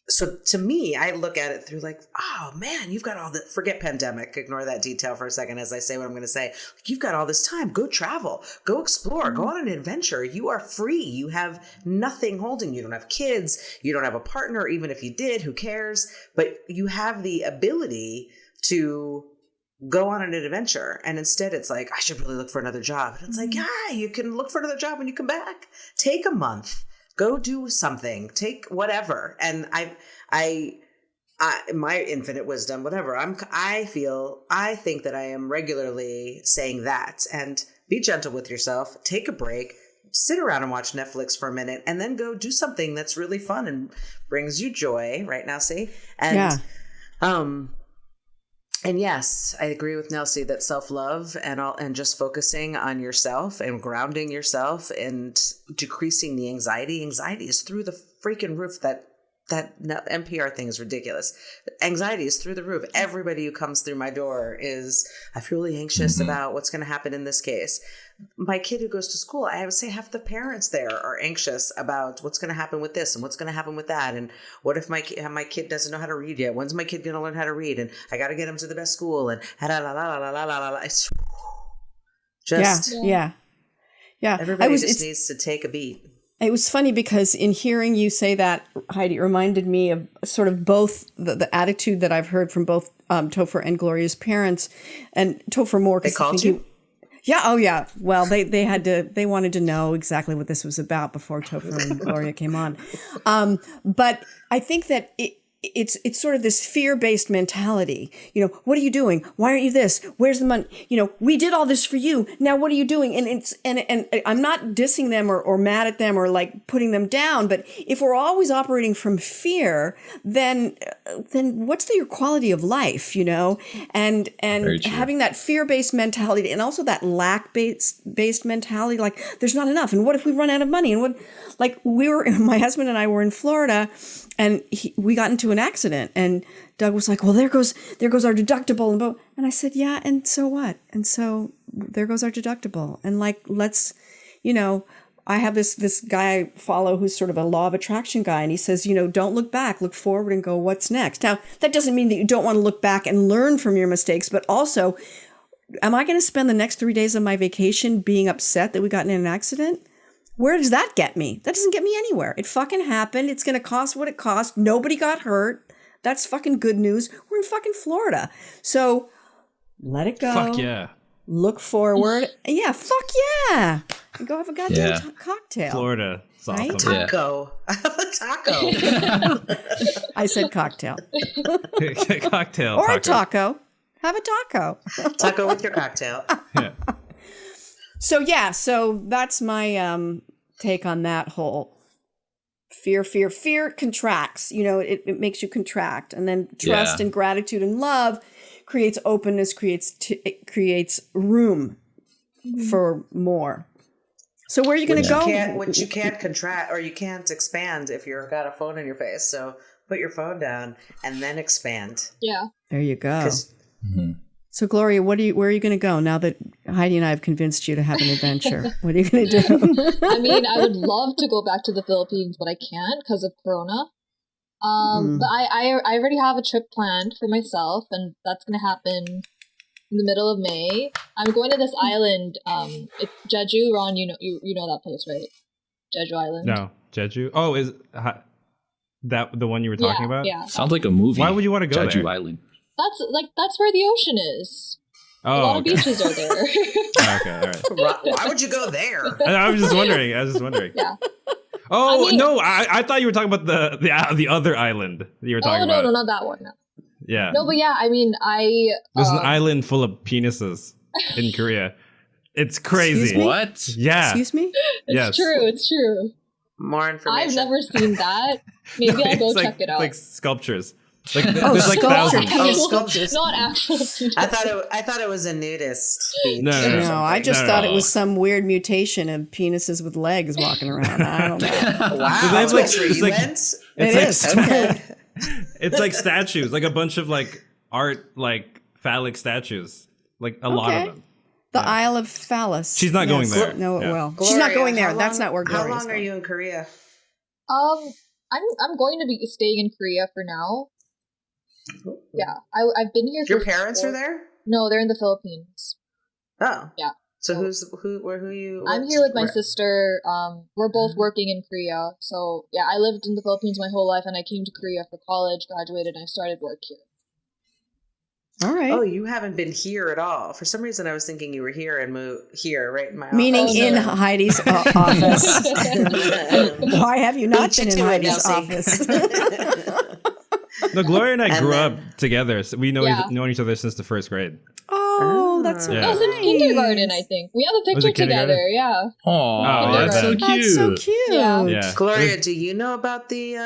A: So to me, I look at it through like, oh man, you've got all the, forget pandemic, ignore that detail for a second as I say what I'm going to say. Like, you've got all this time, go travel, go explore, go on an adventure. You are free. You have nothing holding you. You don't have kids. You don't have a partner. Even if you did, who cares? But you have the ability to go on an adventure. And instead it's like, I should really look for another job. And it's like, yeah, you can look for another job when you come back. Take a month. Go do something, take whatever. And I my infinite wisdom, whatever. I think that I am regularly saying that, and be gentle with yourself, take a break, sit around and watch Netflix for a minute, and then go do something that's really fun and brings you joy right now. See? And, And yes, I agree with Nelsie that self-love and just focusing on yourself and grounding yourself and decreasing the anxiety. Anxiety is through the freaking roof. That NPR thing is ridiculous. Anxiety is through the roof. Everybody who comes through my door is, I feel really anxious about what's going to happen in this case. My kid who goes to school, I would say half the parents there are anxious about what's going to happen with this and what's going to happen with that. And what if my kid doesn't know how to read yet? When's my kid going to learn how to read? And I got to get him to the best school. And it's just,
B: yeah.
A: Everybody just needs to take a beat.
B: It was funny because in hearing you say that, Heidi, it reminded me of sort of both the attitude that I've heard from both Topher and Gloria's parents, and Topher more.
A: They called you?
B: Yeah. Oh, yeah. Well, they wanted to know exactly what this was about before Topher and Gloria came on. But I think that it's sort of this fear-based mentality. You know, what are you doing? Why aren't you this? Where's the money? You know, we did all this for you. Now what are you doing? And I'm not dissing them or mad at them or like putting them down. But if we're always operating from fear, then what's your quality of life? You know, and having that fear-based mentality and also that lack-based mentality, like there's not enough. And what if we run out of money? And my husband and I were in Florida. And we got into an accident, and Doug was like, "Well, there goes our deductible." And I said, "Yeah, and so what? And so there goes our deductible." And like, let's, you know, I have this guy I follow who's sort of a law of attraction guy, and he says, you know, don't look back, look forward, and go, what's next? Now, that doesn't mean that you don't want to look back and learn from your mistakes, but also, am I going to spend the next 3 days of my vacation being upset that we got in an accident? Where does that get me? That doesn't get me anywhere. It fucking happened. It's going to cost what it cost. Nobody got hurt. That's fucking good news. We're in fucking Florida. So let it go.
E: Fuck yeah.
B: Look forward. Yeah, fuck yeah. And go have a goddamn cocktail.
E: Florida. It's awesome.
B: Right?
A: Taco. I have a taco.
B: I said cocktail.
E: Cocktail.
B: Or a taco. Have a taco.
A: Taco with your cocktail.
E: Yeah.
B: So that's my take on that whole fear. Fear contracts. You know, it makes you contract, and then trust and gratitude and love creates openness, it creates room for more. So where are you going to go?
A: Which you can't contract or you can't expand if you've got a phone in your face. So put your phone down and then expand.
D: Yeah.
B: There you go. So, Gloria, where are you going to go now that Heidi and I have convinced you to have an adventure? What are you going to do?
D: I mean, I would love to go back to the Philippines, but I can't because of Corona. But I already have a trip planned for myself, and that's going to happen in the middle of May. I'm going to this island. It's Jeju. Ron, you know that place, right? Jeju Island.
E: No, Jeju. Oh, is that the one you were talking about?
D: Yeah.
C: Sounds like a movie.
E: Why would you want to go
C: Jeju
E: there?
C: Island.
D: That's where the ocean is.
E: Oh,
D: a lot of beaches are there.
E: Okay, all right.
A: Why would you go there?
E: I was just wondering.
D: Yeah.
E: Oh, no, I thought you were talking about the other island that you were talking about.
D: No, not that one. No.
E: Yeah.
D: No, but yeah, I mean,
E: There's an island full of penises in Korea. It's crazy.
B: Excuse me?
C: What?
E: Yeah.
B: Excuse me?
D: It's true. It's true.
A: More information.
D: I've never seen that. Maybe I'll go check it out.
E: Like sculptures. Like there's like
B: sculpture.
E: thousands.
A: Sculptures.
D: Not actual penis.
A: I thought it was a nudist beach.
E: No,
B: No, I just thought it was some weird mutation of penises with legs walking around. I don't know.
A: Wow.
E: They have, like,
A: That's where
E: it's
A: you
E: like-
A: went?
B: It is.
A: Okay.
E: It's like statues, like a bunch of like art, like phallic statues, like a lot of them.
B: The Isle of Phallus.
E: She's not going there.
B: No, it
E: Yeah.
B: will. She's not
A: Gloria,
B: going there.
A: how
B: That's
A: long-
B: not where Gloria's
A: How long are
B: going.
A: you in Korea?
D: I'm going to be staying in Korea for now. Yeah, I've been here.
A: Your parents are there?
D: No, they're in the Philippines.
A: Oh.
D: Yeah.
A: So who you?
D: I'm here with my sister. We're both working in Korea. So yeah, I lived in the Philippines my whole life, and I came to Korea for college, graduated, and I started work here.
B: All right.
A: Oh, you haven't been here at all. For some reason, I was thinking you were here and moved here, right in my
B: Meaning
A: office.
B: in Heidi's office. Why have you not
A: Beat you
B: been in
A: to it,
B: Heidi's
A: Nelsie.
B: office?
E: No, Gloria and I
A: And
E: grew
A: then-
E: up together. So we know
D: Yeah.
E: known each other since the first grade.
B: Oh, that's so
E: Yeah.
D: That was in
B: nice.
D: kindergarten, I think. We have a
E: Was it
D: picture together.
E: kindergarten?
D: Yeah.
C: Oh,
E: yeah,
C: that's so cute.
B: That's so cute.
D: Yeah.
E: Yeah.
A: Gloria, do you know about the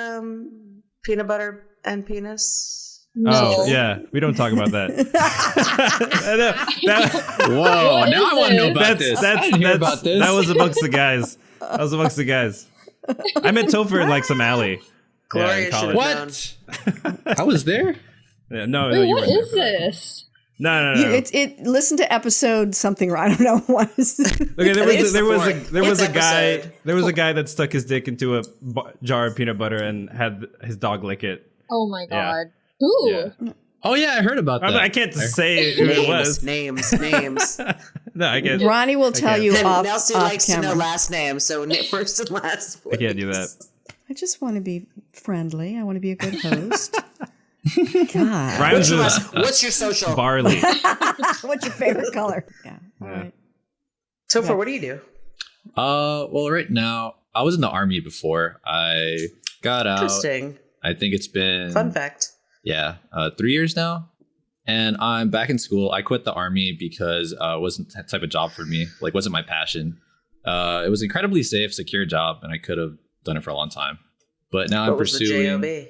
A: peanut butter and penis
D: No.
E: Oh, yeah. We don't talk about that.
C: Whoa! Now I want to know about this.
E: That's,
C: I didn't hear about this.
E: That was amongst the guys. I met Topher in like some alley.
A: Gloria
E: in
A: should
E: college.
A: have
C: What? I was there.
E: Yeah, no,
D: Wait,
E: you
D: what
E: weren't there
D: is
E: for that.
D: this?
E: No.
B: Listen to episode something. I don't know what.
E: Okay, there
A: It's the
E: was
A: fourth
E: a guy.
A: episode.
E: There was a guy that stuck his dick into a jar of peanut butter and had his dog lick it.
D: Oh my
E: Yeah.
D: god. Who?
E: Yeah.
C: Oh yeah, I heard about that.
E: I can't say who it was.
A: names.
E: No, I can't.
B: Ronnie will tell you
A: And
B: off,
A: Nelsie
B: off
A: likes
B: camera.
A: to know last name, so first and last.
E: I can't do that.
B: I just want to be friendly. I want to be a good host. God.
E: Rhymes with
A: What's your social?
E: barley.
B: What's your favorite color? Yeah. All right.
A: So what do you do?
C: Well, right now I was in the army before. I got out.
A: Interesting.
C: I think it's been
A: Fun fact.
C: Yeah, 3 years now, and I'm back in school. I quit the army because it wasn't that type of job for me. Like, wasn't my passion. It was incredibly safe, secure job, and I could have done it for a long time. But now I'm
A: What was the
C: pursuing.
A: JOB?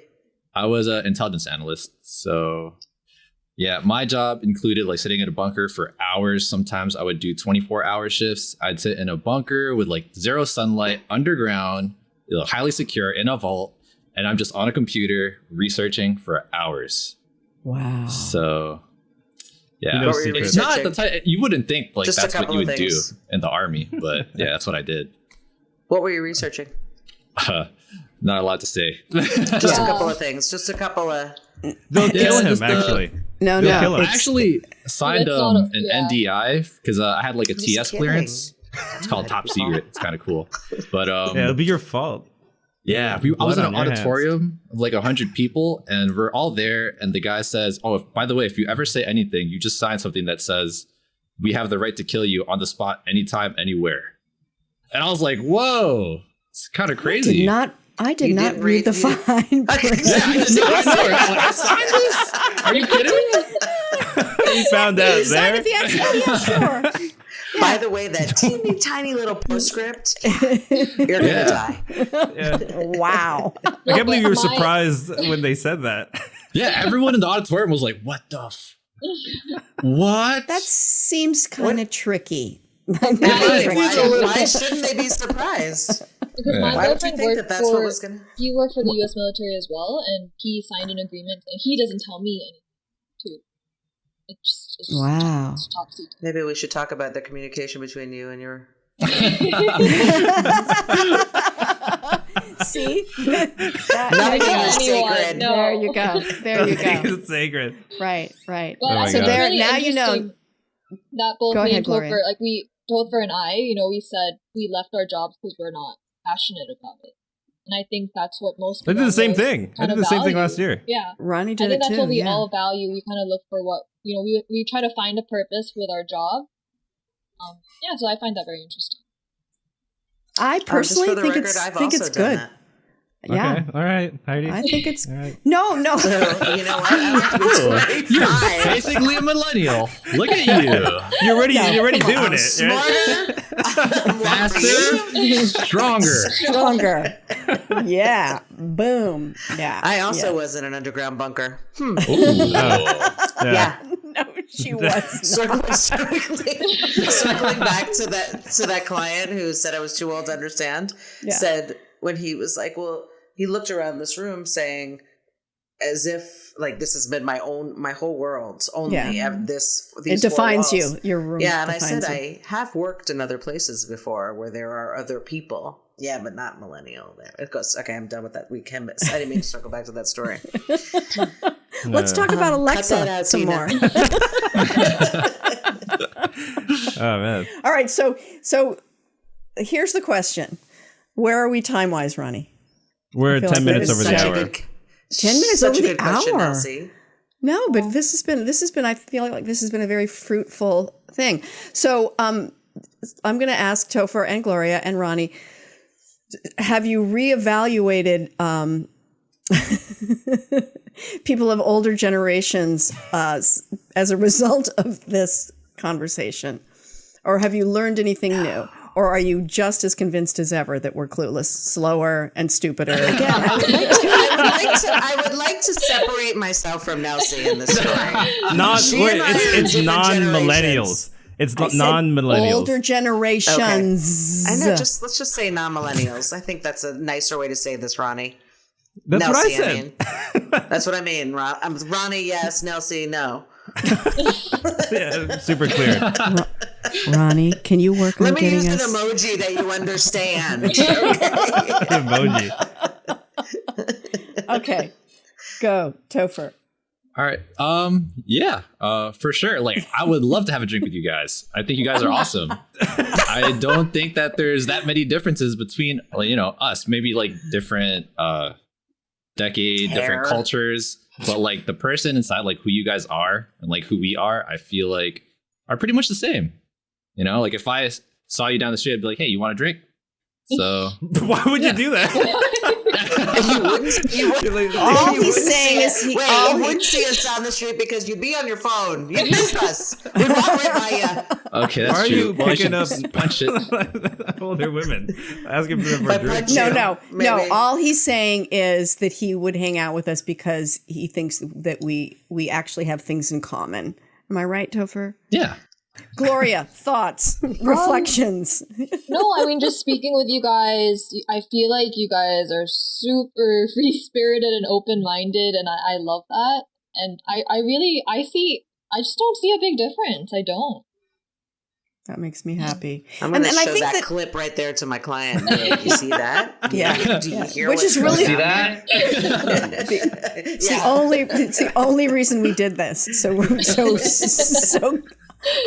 C: I was an intelligence analyst, so yeah, my job included like sitting in a bunker for hours. Sometimes I would do 24-hour shifts. I'd sit in a bunker with like zero sunlight, underground, highly secure in a vault, and I'm just on a computer researching for hours.
B: Wow.
C: So yeah,
E: No
A: What were you
C: it's not the
A: researching?
C: type you wouldn't think like
A: Just a
C: that's what
A: couple
C: you
A: of
C: would do
A: things.
C: in the army, but yeah, that's what I did.
A: What were you researching?
C: Not a lot to say.
A: Just a couple of things. Just a couple of.
E: They'll kill him,
C: just,
E: actually.
B: No,
E: They'll
B: no.
E: kill him.
C: I actually signed
D: It's not
C: an
D: yeah.
C: NDI because I had like a
A: Just
C: TS
A: kidding.
C: clearance. It's called top secret. It's kind of cool, but
E: Yeah, it'll be your fault.
C: yeah, I was in
E: Blood
C: an
E: on your
C: auditorium of like 100 people, and we're all there. And the guy says, "Oh, by the way, if you ever say anything, you just sign something that says we have the right to kill you on the spot, anytime, anywhere." And I was like, "Whoa, it's kind of crazy."
B: I did
A: You
B: not
A: didn't
B: read the
A: read-
B: fine print.
C: Yeah, I didn't know. I know. Like, I signed this? Are you kidding me?
E: You found out
B: Sign
E: there.
B: it, yeah, sure.
A: By the way, that teeny tiny little postscript, you're gonna die.
E: Yeah.
B: Wow.
E: I can't believe you were
D: My-
E: surprised when they said that.
C: Yeah, everyone in the auditorium was like, "What the? What?"
B: That seems kind of tricky.
A: Why shouldn't they be surprised?
D: Because
C: Yeah.
D: my
A: Why would you
D: boyfriend
A: think
D: worked
A: that that's what
D: for
A: was gonna?
D: he worked for the U.S. military as well, and he signed an agreement, and he doesn't tell me anything too. It's
B: Wow.
D: It's top secret.
A: Maybe we should talk about the communication between you and your.
B: See?
A: Nothing is
D: Anyone,
A: sacred.
D: no.
B: There you go. There you go.
E: It's sacred.
B: Right, right.
D: But
E: Oh my
D: I
E: God.
D: think
B: So there,
D: it's really
B: now you know.
D: interesting that both
B: Go
D: me
B: ahead,
D: and
B: Gloria.
D: Topher, like Topher and I, we said we left our jobs because we're not passionate about it. And I think that's what most
E: I
D: people
E: did the same
D: really
E: thing. I
D: kind
E: did
D: of
E: the same thing
D: value.
E: last year.
D: Yeah.
B: Ronnie
D: I
B: did
D: think
B: it
D: that's
B: too.
D: what we
B: Yeah.
D: all value. We kind of look for what, we try to find a purpose with our job. So I find that very interesting.
B: I personally
A: just for the
B: think
A: record,
B: it's
A: I've
B: think
A: also
B: it's
A: done
B: good.
A: that.
B: Yeah.
E: Okay. All right, Heidi.
B: I think it's
E: All right.
B: no.
A: So, you know what? I like to be 25.
C: Basically a millennial. Look at you.
E: You're already doing
A: I'm
E: it.
A: smarter. I'm more
C: Faster,
A: creative.
C: stronger.
B: Stronger. Yeah. Boom. Yeah.
A: I also
B: yeah.
A: was in an underground bunker.
C: Ooh.
A: Yeah.
B: No, she was not.
A: Circling back to that client who said I was too old to understand,
B: Yeah.
A: said when he was like, well, he looked around this room saying, as if like this has been my whole world. Only
B: Yeah.
A: these
B: It
A: four
B: defines
A: walls.
B: you. Your room.
A: Yeah, and I
B: defines
A: said
B: you.
A: I have worked in other places before where there are other people. Yeah, but not millennial. There it goes. Okay, I'm done with that. I didn't mean to circle back to that story.
B: Let's talk about Alexa
A: that out,
B: some
A: Tina.
B: more.
E: Oh man.
B: All right, so here's the question: where are we time wise, Ronnie?
E: We're
B: feel
E: 10
B: like
E: minutes
B: that
E: over
B: is
E: the
B: such a
E: hour.
B: 10 minutes
A: Such
B: over
A: a
B: the
A: good question,
B: hour.
A: Nelsie.
B: No, but this has been. I feel like this has been a very fruitful thing. So, I'm going to ask Topher and Gloria and Ronnie: have you reevaluated people of older generations as a result of this conversation, or have you learned anything new? or are you just as convinced as ever that we're clueless, slower, and stupider?
A: Again, I would like to separate myself from Nelsie in this story.
E: It's non-millennials. It's non-millennials.
B: Older generations.
A: Okay. I know. Let's just say non-millennials. I think that's a nicer way to say this, Ronnie.
E: That's
A: Nelsie,
E: what I said.
A: That's what I mean. Ronnie, yes. Nelsie, no.
E: Yeah, super clear.
B: Ronnie, can you work on getting us?
A: Let me use an emoji that you understand.
E: Emoji.
B: Okay, go, Topher.
C: All right. Yeah, for sure. Like, I would love to have a drink with you guys. I think you guys are awesome. I don't think that there's that many differences between, us. Maybe like different decade, different cultures, but like the person inside, like who you guys are and like who we are, I feel like are pretty much the same. Like if I saw you down the street, I'd be like, hey, you want a drink? So
E: why would you do that?
A: You wouldn't.
B: All he's saying is
A: you wouldn't see us down the street because you'd be on your phone. You'd miss us. We'd walk right by you.
C: Okay, that's
E: Are
C: true.
E: you picking up
C: punch it?
E: Older women asking for them for a drink?
B: No. All he's saying is that he would hang out with us because he thinks that we actually have things in common. Am I right, Topher?
C: Yeah.
B: Gloria, thoughts, reflections.
D: No, I mean, just speaking with you guys, I feel like you guys are super free-spirited and open-minded, and I love that. And I just don't see a big difference. I don't.
B: That makes me happy.
A: I'm going to show that clip right there to my client. You see that?
B: Yeah.
A: Do you hear
B: Which is really...
C: See that?
B: It's the only reason we did this. So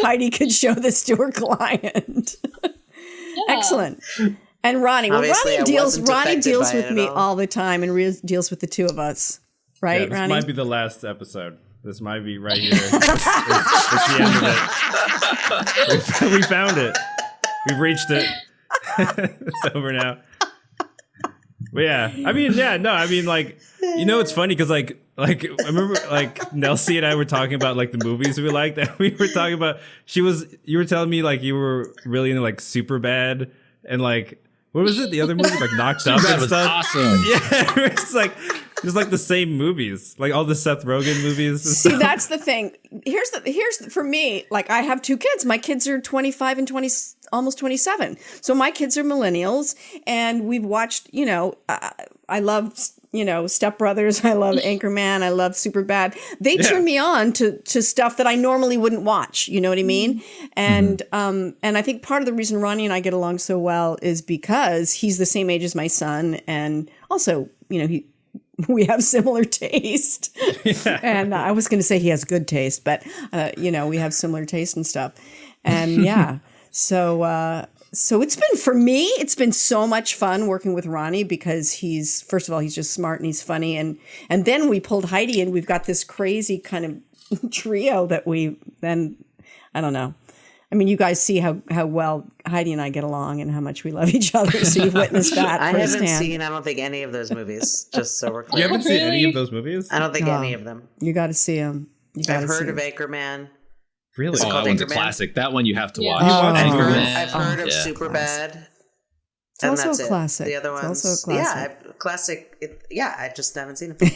B: Heidi could show this to her client. Yeah. Excellent. And Ronnie, Ronnie deals with me all the time and deals with the two of us. Right,
E: this
B: Ronnie?
E: Might be the last episode. This might be right here. It's the end of it. We found it. We've reached it. It's over now. But yeah, it's funny because like I remember like Nelsie and I were talking about like the movies we liked, and we were talking about you were telling me like you were really into like Superbad and like what was it, the other movie like Knocked Up and
C: was
E: stuff.
C: Awesome.
E: Yeah, it's like the same movies, like all the Seth Rogen movies.
B: See, that's the thing. Here's for me, like I have two kids. My kids are 25 and 20, almost 27. So my kids are millennials, and we've watched, I love, Step Brothers. I love Anchorman. I love Superbad. They turn me on to stuff that I normally wouldn't watch. You know what I mean? And and I think part of the reason Ronnie and I get along so well is because he's the same age as my son, and also, we have similar taste. Yeah. And I was going to say he has good taste, but, we have similar taste and stuff. And yeah, so it's been so much fun working with Ronnie because first of all, he's just smart and he's funny. And then we pulled Heidi and we've got this crazy kind of trio that I don't know. I mean, you guys see how well Heidi and I get along and how much we love each other. So you've witnessed that.
A: I haven't seen, I don't think, any of those movies, just so we're clear.
E: You haven't seen any of those movies?
A: I don't think any of them.
B: You got to see them.
A: I've heard of Anchorman.
E: Really?
C: Oh, that one's a classic. That one you have to watch.
A: I've heard of Superbad.
B: It's also a classic.
A: The other ones.
B: It's also a classic.
A: Yeah, classic. I just haven't seen them.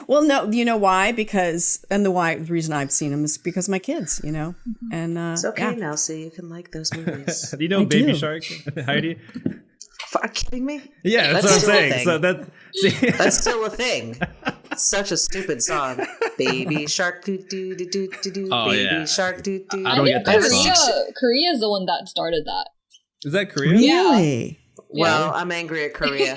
B: Well, no, you know why? Because, and the reason I've seen them is because of my kids, and
A: it's okay now, so you can like those movies.
E: Do you know Baby Shark, Heidi?
A: Are you kidding me?
E: Yeah, that's what I'm saying. So
A: that's still a thing. It's such a stupid song. Baby Shark, do do do do do do.
C: Oh,
A: Baby Shark, do do.
C: I don't get that song.
D: Korea is the one that started that.
E: Is that Korea?
B: Really?
A: Well, I'm angry at Korea.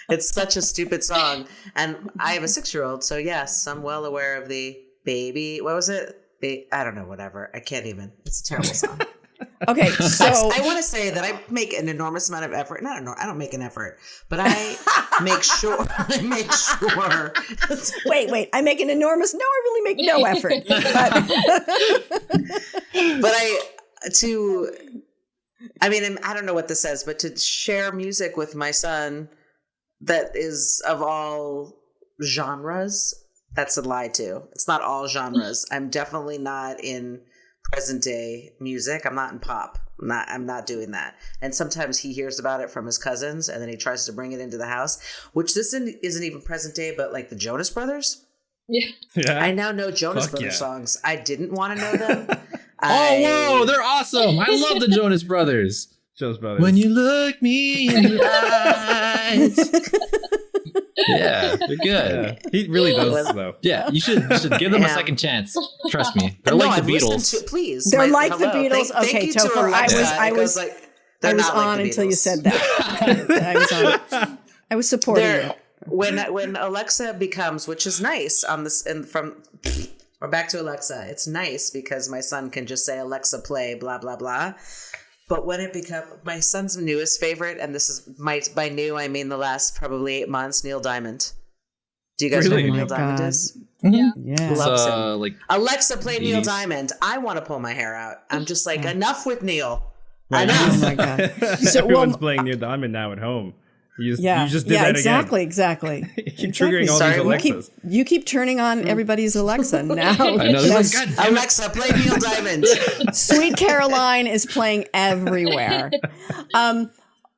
A: It's such a stupid song. And I have a 6-year-old, so yes, I'm well aware of the baby. What was it? I don't know, whatever. I can't even. It's a terrible song.
B: Okay, so
A: I want to say that I make an enormous amount of effort. I don't make an effort, but I make sure.
B: Wait. I make an enormous. No, I really make no effort.
A: But I don't know what this says, but to share music with my son that is of all genres That's a lie too. It's not all genres. I'm definitely not in present day music. I'm not in pop. I'm not doing that. And sometimes he hears about it from his cousins, and then he tries to bring it into the house, which this isn't even present day, but like the Jonas Brothers.
D: Yeah.
A: I now know Jonas Brothers songs. I didn't want to know them.
C: Whoa, they're awesome. I love the Jonas Brothers.
E: Jonas Brothers.
C: When you look me in the eyes. Yeah, they're good.
E: Yeah, he really does, though.
C: Yeah, you should give them a second chance. Trust me. They're like the Beatles.
A: Please.
B: They're like the Beatles.
A: Thank you to
B: Topher,
A: Alexa.
B: I was
A: not
B: on
A: like
B: until you
A: Beatles.
B: said that. I was supporting you.
A: When Alexa becomes, which is nice on this, and we're back to Alexa. It's nice because my son can just say, Alexa, play, blah, blah, blah. But when it becomes my son's newest favorite, and this is by new, I mean the last probably 8 months, Neil Diamond. Do you guys know who Neil Diamond is?
B: Yeah.
A: Loves him.
C: Like
A: Alexa, play Neil
C: 80s.
A: Diamond. I want to pull my hair out. I'm just like, enough with Neil.
E: Right.
A: Enough.
B: Oh my God. So,
E: Everyone's playing Neil Diamond now at home. You just did that
B: exactly,
E: again.
B: exactly.
E: You keep triggering all these Alexas.
B: You keep turning on everybody's Alexa now.
C: I know.
B: Yes.
C: God damn it.
A: Alexa, play Neil Diamond.
B: Sweet Caroline is playing everywhere.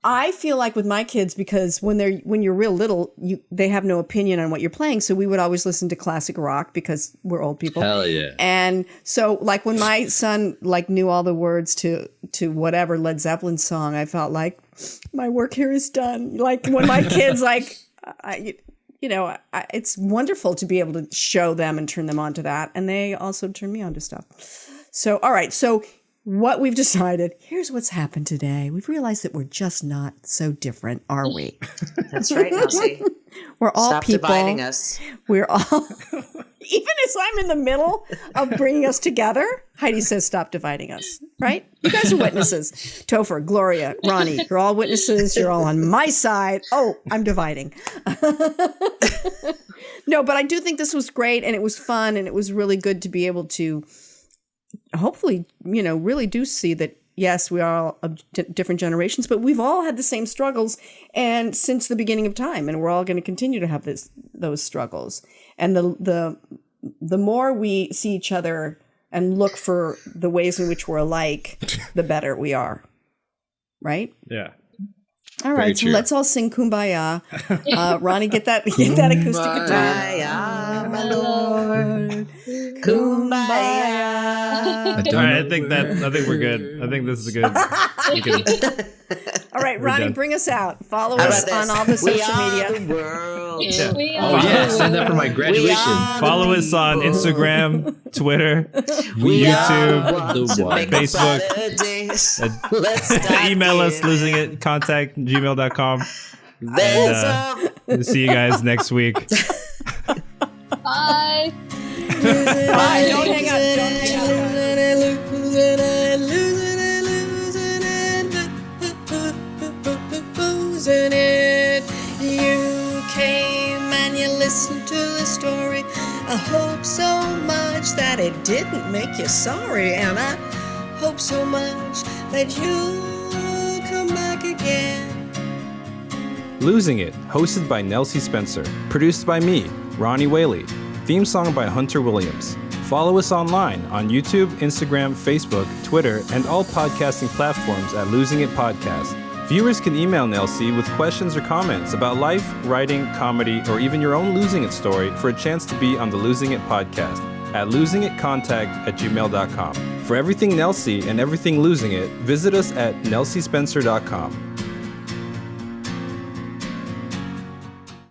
B: I feel like with my kids, because when you're real little, they have no opinion on what you're playing. So we would always listen to classic rock because we're old people.
C: Hell yeah.
B: And so like when my son like knew all the words to whatever Led Zeppelin song, I felt like my work here is done. Like when my kids like, it's wonderful to be able to show them and turn them on to that. And they also turn me on to stuff. So, all right. So what we've decided, here's what's happened today. We've realized that we're just not so different, are we?
A: That's right, Nelsie.
B: We're all
A: Stop
B: people.
A: dividing us.
B: We're all, even as I'm in the middle of bringing us together, Heidi says, stop dividing us, right? You guys are witnesses. Topher, Gloria, Ronnie, you're all witnesses. You're all on my side. Oh, I'm dividing. No, but I do think this was great, and it was fun, and it was really good to be able to hopefully, really do see that, yes, we are all of different generations, but we've all had the same struggles and since the beginning of time, and we're all going to continue to have those struggles. And the more we see each other and look for the ways in which we're alike, the better we are. Right?
E: Yeah.
B: All right, so let's all sing Kumbaya. Ronnie, get that acoustic guitar.
A: Kumbaya, my Lord. Kumbaya.
E: All right, I think we're good. I think this is good.
B: All right, Ronnie, bring us out. Follow
A: How
B: us
A: about
B: on
A: this?
B: all the
A: We
B: social
A: are
B: media.
A: the world.
E: Yeah.
D: We
C: Oh
D: are.
C: yeah, send that for my graduation.
E: Follow us on Instagram, Twitter,
A: We
E: YouTube,
A: are
C: the
A: to
C: one.
A: make
E: Facebook.
A: better days. Let's start
E: Email us,
A: giving.
E: losingit@gmail.com.
A: There's
E: We'll see you guys next week.
D: Bye.
B: Bye, don't hang up. Don't hang up.
F: Losing it. You came and you listened to the story. I hope so much that it didn't make you sorry, and I hope so much that you'll come back again.
E: Losing It, hosted by Nelsie Spencer. Produced by me, Ronnie Whaley. Theme song by Hunter Williams. Follow us online on YouTube, Instagram, Facebook, Twitter, and all podcasting platforms at Losing It Podcast. Viewers can email Nelsie with questions or comments about life, writing, comedy, or even your own Losing It story for a chance to be on the Losing It Podcast at losingitcontact@gmail.com. For everything Nelsie and everything Losing It, visit us at nelsiespencer.com.